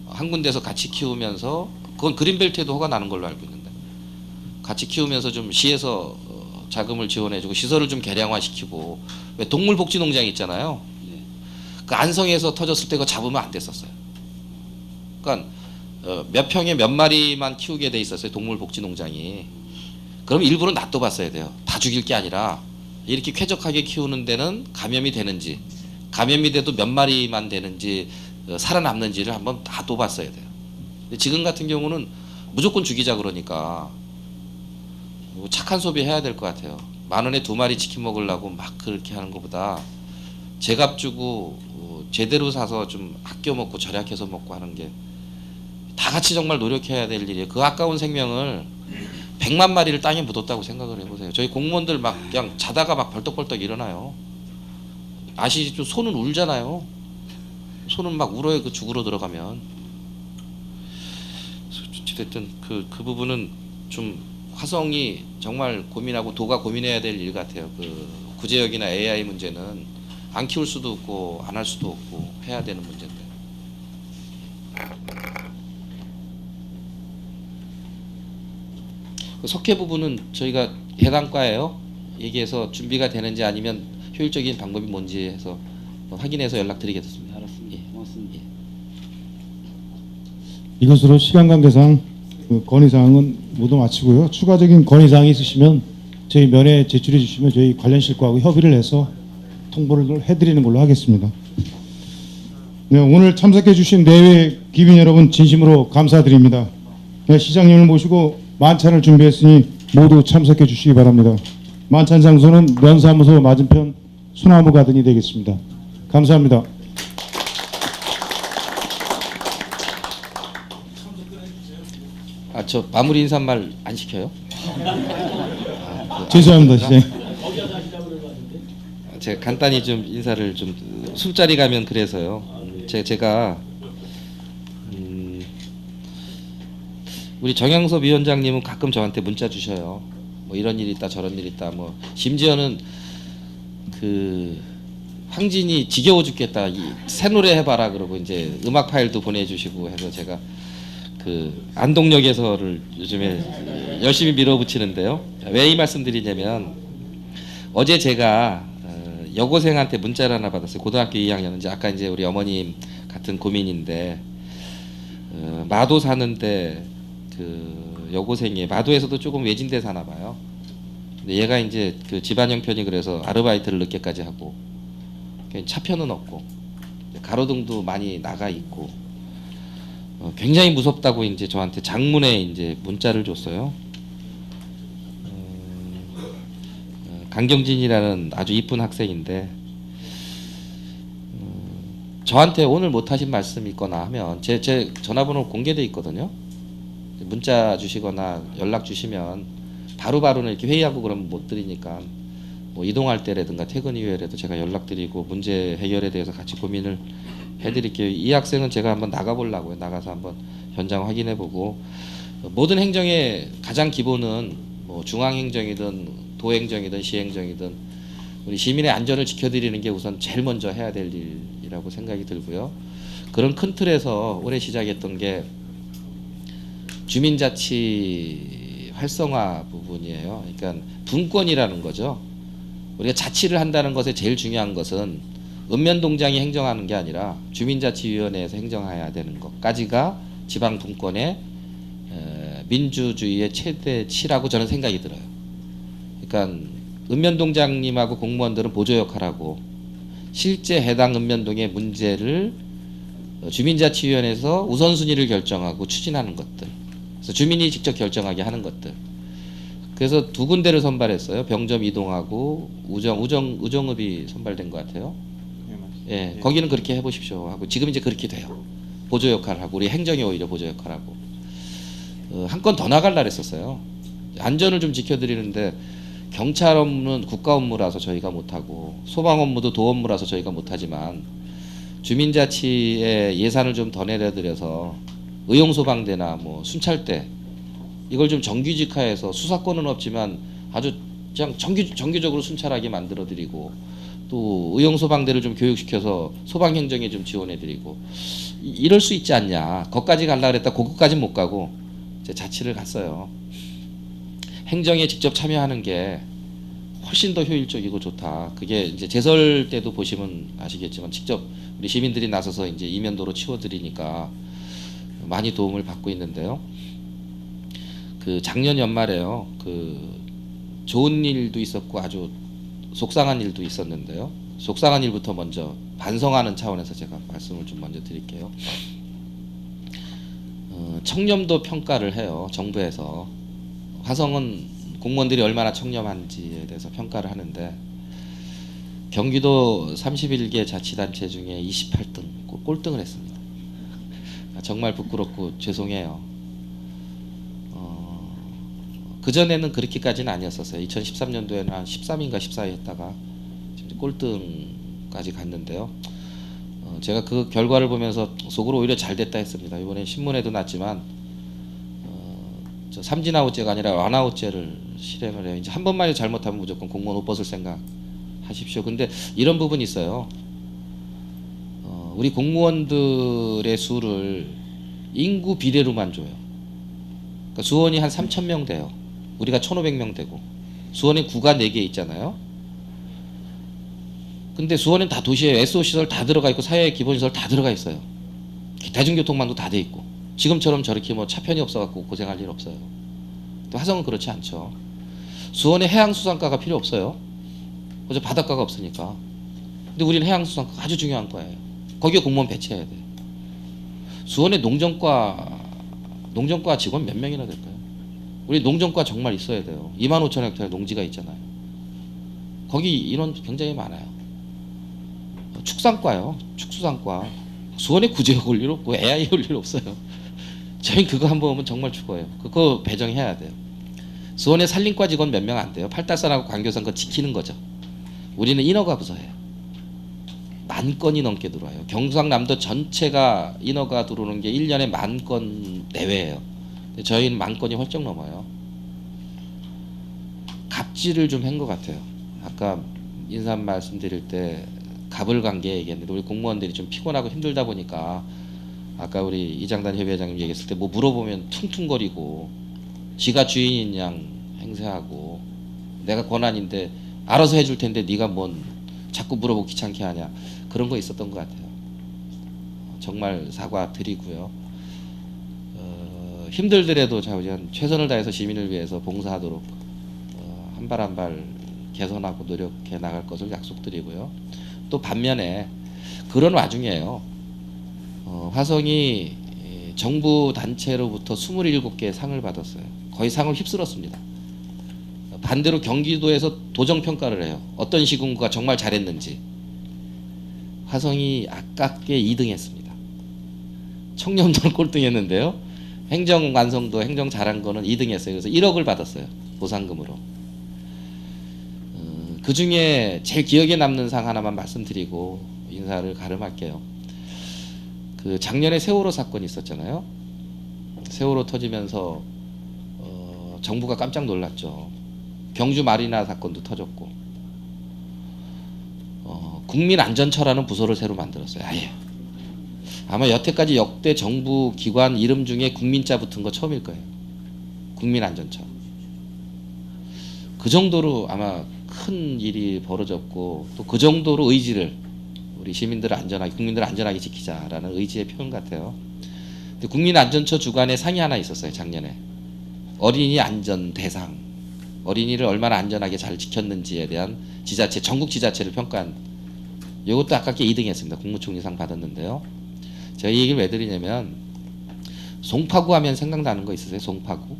E: 한 군데서 같이 키우면서 그건 그린벨트에도 허가 나는 걸로 알고 있는데 같이 키우면서 좀 시에서 자금을 지원해주고 시설을 좀 개량화시키고 왜 동물복지농장 있잖아요. 그 안성에서 터졌을 때 그거 잡으면 안 됐었어요. 그러니까 몇 평에 몇 마리만 키우게 돼 있었어요. 동물복지농장이. 그럼 일부러 놔둬봤어야 돼요. 다 죽일 게 아니라 이렇게 쾌적하게 키우는 데는 감염이 되는지 감염이 돼도 몇 마리만 되는지 살아남는지를 한번 다 둬봤어야 돼요. 근데 지금 같은 경우는 무조건 죽이자 그러니까 착한 소비 해야 될 것 같아요. 10,000원에 2마리 치킨 먹으려고 막 그렇게 하는 것보다 제값 주고 제대로 사서 좀 아껴 먹고 절약해서 먹고 하는 게 다 같이 정말 노력해야 될 일이에요. 그 아까운 생명을 100만 마리를 땅에 묻었다고 생각을 해보세요. 저희 공무원들 막 그냥 자다가 막 벌떡벌떡 일어나요. 아시죠? 손은 울잖아요. 손은 막 울어요. 그 죽으러 들어가면. 어쨌든 그 부분은 좀 화성이 정말 고민하고 도가 고민해야 될 일 같아요. 그 구제역이나 AI 문제는 안 키울 수도 없고 안 할 수도 없고 해야 되는 문제인데. 그 석회 부분은 저희가 해당 과에요. 얘기해서 준비가 되는지 아니면 효율적인 방법이 뭔지 해서 확인해서 연락드리겠습니다.
M: 알았습니다. 고맙습니다.
A: 이것으로 시간 관계상 그 건의사항은 모두 마치고요. 추가적인 건의사항이 있으시면 저희 면회 제출해 주시면 저희 관련실과하고 협의를 해서 통보를 해드리는 걸로 하겠습니다. 네, 오늘 참석해 주신 내외 귀빈 여러분 진심으로 감사드립니다. 네, 시장님을 모시고 만찬을 준비했으니 모두 참석해 주시기 바랍니다. 만찬 장소는 면사무소 맞은편 소나무 가든이 되겠습니다. 감사합니다.
E: 아, 저 마무리 인사말 안 시켜요?
A: 죄송합니다, 시장님.
E: 제가 간단히 좀 인사를 좀 술자리 가면 그래서요. 제가 우리 정양섭 위원장님은 가끔 저한테 문자 주셔요. 뭐 이런 일 있다 저런 일 있다 뭐 심지어는 그 황진이 지겨워 죽겠다 새 노래 해봐라 그러고 이제 음악 파일도 보내주시고 해서 제가 그 안동역에서를 요즘에 열심히 밀어붙이는데요. 왜 이 말씀드리냐면 어제 제가 여고생한테 문자를 하나 받았어요. 고등학교 2학년인지 아까 이제 우리 어머님 같은 고민인데 마도 사는데 그 여고생이 마도에서도 조금 외진데 사나 봐요. 근데 얘가 이제 그 집안 형편이 그래서 아르바이트를 늦게까지 하고 차편은 없고 가로등도 많이 나가 있고 굉장히 무섭다고 이제 저한테 장문에 이제 문자를 줬어요. 강경진이라는 아주 이쁜 학생인데 저한테 오늘 못하신 말씀 있거나 하면 제 전화번호 공개돼 있거든요. 문자 주시거나 연락 주시면 바로바로는 이렇게 회의하고 그러면 못 드리니까 뭐 이동할 때라든가 퇴근 이후에라도 제가 연락드리고 문제 해결에 대해서 같이 고민을 해드릴게요. 이 학생은 제가 한번 나가보려고요. 나가서 한번 현장 확인해보고 모든 행정의 가장 기본은 뭐 중앙행정이든 도행정이든 시행정이든 우리 시민의 안전을 지켜드리는 게 우선 제일 먼저 해야 될 일이라고 생각이 들고요. 그런 큰 틀에서 올해 시작했던 게 주민자치 활성화 부분이에요. 그러니까 분권이라는 거죠. 우리가 자치를 한다는 것에 제일 중요한 것은 읍면동장이 행정하는 게 아니라 주민자치위원회에서 행정해야 되는 것까지가 지방 분권의 민주주의의 최대치라고 저는 생각이 들어요. 그러니까 읍면동장님하고 공무원들은 보조 역할하고 실제 해당 읍면동의 문제를 주민자치위원회에서 우선순위를 결정하고 추진하는 것들, 그래서 주민이 직접 결정하게 하는 것들. 그래서 두 군데를 선발했어요. 병점 이동하고 우정읍이 선발된 것 같아요. 예, 거기는 그렇게 해보십시오 하고 지금 이제 그렇게 돼요. 보조 역할을 하고 우리 행정이 오히려 보조 역할하고 한 건 더 나갈라 그랬었어요. 안전을 좀 지켜드리는데 경찰 업무는 국가 업무라서 저희가 못하고 소방 업무도 도 업무라서 저희가 못하지만 주민자치에 예산을 좀 더 내려드려서 의용소방대나 뭐 순찰대 이걸 좀 정규직화해서 수사권은 없지만 아주 그냥 정규적으로 순찰하게 만들어드리고 또 의용소방대를 좀 교육시켜서 소방행정에 좀 지원해드리고 이럴 수 있지 않냐. 거기까지 가려고 그랬다 그것까지는 못 가고 이제 자치를 갔어요. 행정에 직접 참여하는 게 훨씬 더 효율적이고 좋다. 그게 이제 제설 때도 보시면 아시겠지만 직접 우리 시민들이 나서서 이제 이면도로 치워드리니까 많이 도움을 받고 있는데요. 그 작년 연말에요. 그 좋은 일도 있었고 아주 속상한 일도 있었는데요. 속상한 일부터 먼저 반성하는 차원에서 제가 말씀을 좀 먼저 드릴게요. 청렴도 평가를 해요. 정부에서. 화성은 공무원들이 얼마나 청렴한지에 대해서 평가를 하는데 경기도 31개 자치단체 중에 28등, 꼴등을 했습니다. 정말 부끄럽고 죄송해요. 그전에는 그렇게까지는 아니었었어요. 2013년도에는 한 13인가 14위 했다가 지금 꼴등까지 갔는데요. 제가 그 결과를 보면서 속으로 오히려 잘 됐다 했습니다. 이번에 신문에도 났지만 저 삼진아웃제가 아니라 완아웃제를 실행을 해요. 이제 한 번만에 잘못하면 무조건 공무원 옷 벗을 생각 하십시오. 근데 이런 부분이 있어요. 우리 공무원들의 수를 인구 비례로만 줘요. 그러니까 수원이 한 3,000명 돼요. 우리가 1,500명 되고 수원에 구가 4개 있잖아요. 근데 수원은 다 도시에 SO 시설 다 들어가 있고 사회 기본 시설 다 들어가 있어요. 대중교통망도 다 돼 있고 지금처럼 저렇게 뭐 차편이 없어갖고 고생할 일 없어요. 또 화성은 그렇지 않죠. 수원에 해양수산과가 필요 없어요. 어제 바닷가가 없으니까. 근데 우리는 해양수산과 아주 중요한 과예요. 거기에 공무원 배치해야 돼. 수원에 농정과 직원 몇 명이나 될까요? 우리 농정과 정말 있어야 돼요. 25,000헥타르 농지가 있잖아요. 거기 인원 굉장히 많아요. 축산과요. 축수산과. 수원에 구제역 올 일 없고 AI 올 일 없어요. 저희 그거 한번 보면 정말 죽어요. 그거 배정해야 돼요. 수원에 산림과 직원 몇 명 안 돼요. 팔달산하고 광교산 거 지키는 거죠. 우리는 인허가 부서예요. 10,000건이 넘게 들어와요. 경상남도 전체가 인허가 들어오는 게 1년에 10,000건 내외예요. 근데 저희는 10,000건이 훌쩍 넘어요. 갑질을 좀 한 것 같아요. 아까 인사 말씀드릴 때 갑을 간 게 얘기했는데 우리 공무원들이 좀 피곤하고 힘들다 보니까 아까 우리 이장단 협의회장님 얘기했을 때 뭐 물어보면 퉁퉁거리고 지가 주인인 양 행세하고 내가 권한인데 알아서 해줄 텐데 네가 뭔 자꾸 물어보고 귀찮게 하냐 그런 거 있었던 것 같아요. 정말 사과드리고요. 힘들더라도 최선을 다해서 시민을 위해서 봉사하도록 한 발 한 발 개선하고 노력해 나갈 것을 약속드리고요. 또 반면에 그런 와중에요. 화성이 정부 단체로부터 27개의 상을 받았어요. 거의 상을 휩쓸었습니다. 반대로 경기도에서 도정평가를 해요. 어떤 시군구가 정말 잘했는지. 화성이 아깝게 2등 했습니다. 청렴도는 꼴등했는데요. 행정 완성도, 행정 잘한 거는 2등 했어요. 그래서 1억을 받았어요. 보상금으로. 그 중에 제일 기억에 남는 상 하나만 말씀드리고 인사를 가름할게요. 그 작년에 세월호 사건이 있었잖아요. 세월호 터지면서 정부가 깜짝 놀랐죠. 경주 마리나 사건도 터졌고 국민안전처라는 부서를 새로 만들었어요. 아예. 아마 여태까지 역대 정부 기관 이름 중에 국민자 붙은 거 처음일 거예요. 국민안전처. 그 정도로 아마 큰 일이 벌어졌고 또 그 정도로 의지를 우리 시민들을 안전하게 국민들을 안전하게 지키자라는 의지의 표현 같아요. 근데 국민안전처 주관에 상이 하나 있었어요. 작년에 어린이 안전 대상, 어린이를 얼마나 안전하게 잘 지켰는지에 대한 지자체 전국 지자체를 평가한 이것도 아깝게 2등했습니다. 국무총리상 받았는데요. 제가 이 얘기를 왜 드리냐면 송파구 하면 생각나는 거 있으세요? 송파구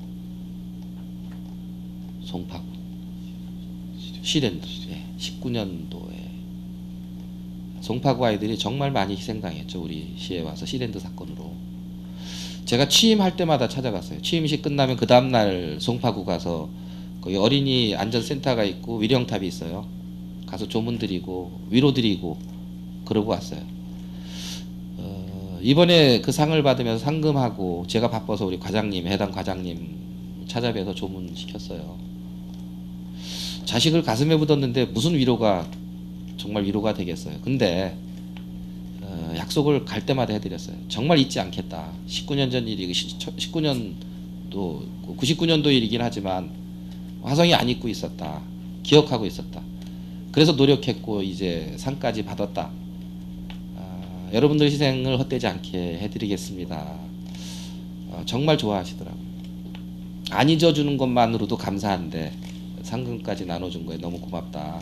E: 시랜드 19년도에 송파구 아이들이 정말 많이 희생당했죠. 우리 시에 와서 시랜드 사건으로. 제가 취임할 때마다 찾아갔어요. 취임식 끝나면 그 다음날 송파구 가서 거기 어린이 안전센터가 있고 위령탑이 있어요. 가서 조문 드리고 위로 드리고 그러고 왔어요. 이번에 그 상을 받으면서 상금하고 제가 바빠서 우리 과장님, 해당 과장님 찾아뵈서 조문 시켰어요. 자식을 가슴에 묻었는데 무슨 위로가 정말 위로가 되겠어요. 근데 약속을 갈 때마다 해드렸어요. 정말 잊지 않겠다. 19년 전 일이 19년도 99년도 일이긴 하지만 화성이 안 잊고 있었다. 기억하고 있었다. 그래서 노력했고 이제 상까지 받았다. 여러분들 희생을 헛되지 않게 해드리겠습니다. 정말 좋아하시더라고요. 안 잊어주는 것만으로도 감사한데 상금까지 나눠준 거에 너무 고맙다.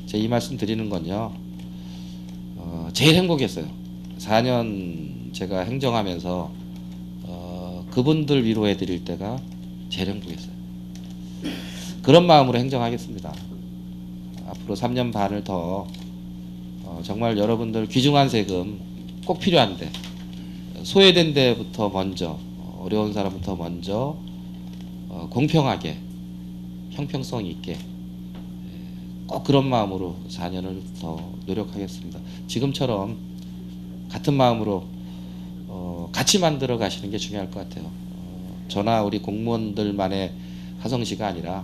E: 제가 이 말씀 드리는 건요. 제일 행복했어요. 4년 제가 행정하면서 그분들 위로해 드릴 때가 제일 행복했어요. 그런 마음으로 행정하겠습니다. 앞으로 3년 반을 더 정말 여러분들 귀중한 세금 꼭 필요한데 소외된 데부터 먼저 어려운 사람부터 먼저 공평하게 형평성 있게 꼭 그런 마음으로 4년을 더 노력하겠습니다. 지금처럼 같은 마음으로 같이 만들어 가시는 게 중요할 것 같아요. 저나 우리 공무원들만의 화성시가 아니라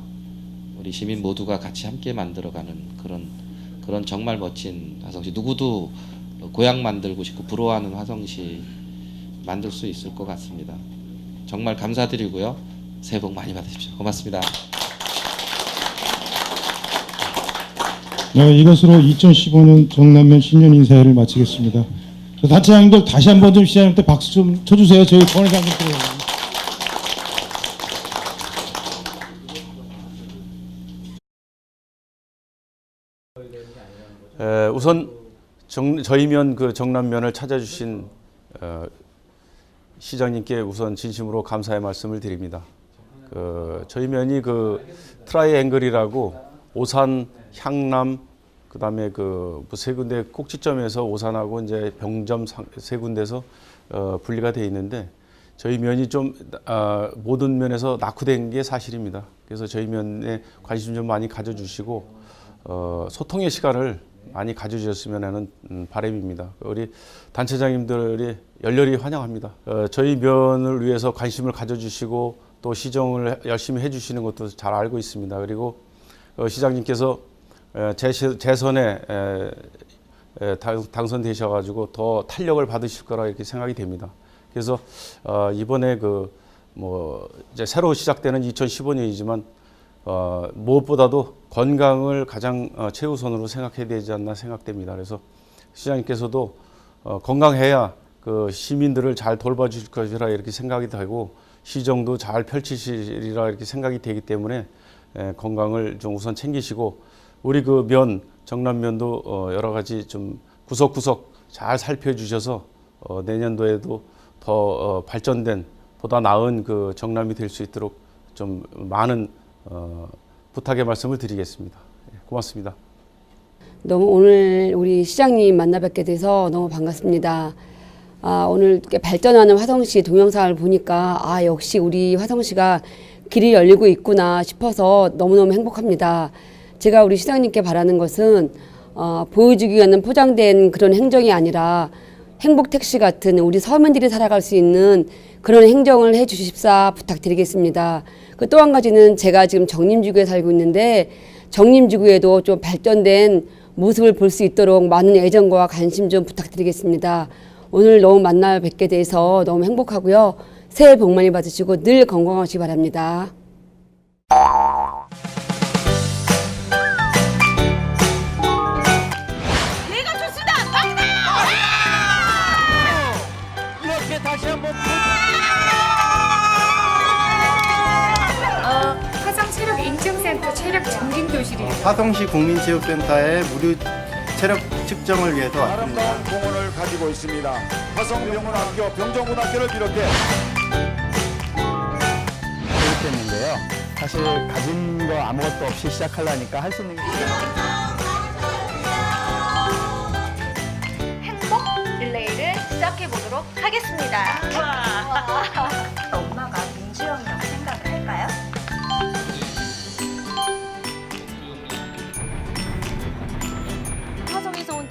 E: 우리 시민 모두가 같이 함께 만들어가는 그런 정말 멋진 화성시. 누구도 고향 만들고 싶고 부러워하는 화성시 만들 수 있을 것 같습니다. 정말 감사드리고요. 새해 복 많이 받으십시오. 고맙습니다.
A: 네, 이것으로 2015년 정남면 신년 인사회를 마치겠습니다. 단체장님들 다시 한번 좀 시장님한테 박수 좀 쳐주세요. 저희 권회장님께.
H: 우선 저희 면 그 정남면을 찾아주신 시장님께 우선 진심으로 감사의 말씀을 드립니다. 저희 면이 그 트라이앵글이라고 오산, 향남, 그다음에 그 세 군데 꼭지점에서 오산하고 이제 병점 세 군데서 분리가 돼 있는데 저희 면이 좀 모든 면에서 낙후된 게 사실입니다. 그래서 저희 면에 관심 좀 많이 가져주시고 소통의 시간을 많이 가져주셨으면 하는 바람입니다. 우리 단체장님들이 열렬히 환영합니다. 저희 면을 위해서 관심을 가져주시고 또 시정을 열심히 해주시는 것도 잘 알고 있습니다. 그리고 시장님께서 재선에 당선되셔가지고 더 탄력을 받으실 거라 이렇게 생각이 됩니다. 그래서 이번에 이제 새로 시작되는 2015년이지만 무엇보다도 건강을 가장 최우선으로 생각해야 되지 않나 생각됩니다. 그래서 시장님께서도 건강해야 그 시민들을 잘 돌봐주실 것이라 이렇게 생각이 되고 시정도 잘 펼치시리라 이렇게 생각이 되기 때문에 건강을 좀 우선 챙기시고 우리 그 면 정남면도 여러 가지 좀 구석구석 잘 살펴주셔서 내년도에도 더 발전된 보다 나은 그 정남이 될 수 있도록 좀 많은 부탁의 말씀을 드리겠습니다. 고맙습니다.
L: 너무 오늘 우리 시장님 만나 뵙게 돼서 너무 반갑습니다. 오늘 이렇게 발전하는 화성시 동영상을 보니까 역시 우리 화성시가 길이 열리고 있구나 싶어서 너무너무 행복합니다. 제가 우리 시장님께 바라는 것은 보여주기 위한 포장된 그런 행정이 아니라 행복택시 같은 우리 서민들이 살아갈 수 있는 그런 행정을 해주십사 부탁드리겠습니다. 또 한 가지는 제가 지금 정림지구에 살고 있는데 정림지구에도 좀 발전된 모습을 볼 수 있도록 많은 애정과 관심 좀 부탁드리겠습니다. 오늘 너무 만나 뵙게 돼서 너무 행복하고요. 새해 복 많이 받으시고 늘 건강하시기 바랍니다.
N: 내가 좋습니다. 막나! 이렇게 다시 한번
O: 화성체력 인증센터 체력 증진 교실이에요.
P: 화성시 국민체육센터의 무료 체력 측정을 위해서 왔습니다.
Q: 아름다운 공원을 가지고 있습니다. 화성병원학교, 병정고등학교를 비롯해
P: 교육했는데요. 사실 가진 거 아무것도 없이 시작하려니까 할 수 있는 게
O: 행복 릴레이를 시작해 보도록 하겠습니다. 엄마가 민주형이라고 생각을 할까요?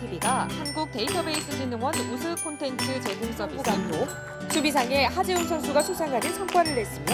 R: TV가 한국 데이터베이스 진흥원 우수 콘텐츠 제공 서비스로 수비상의 하재훈 선수가 수상하는 성과를 냈으며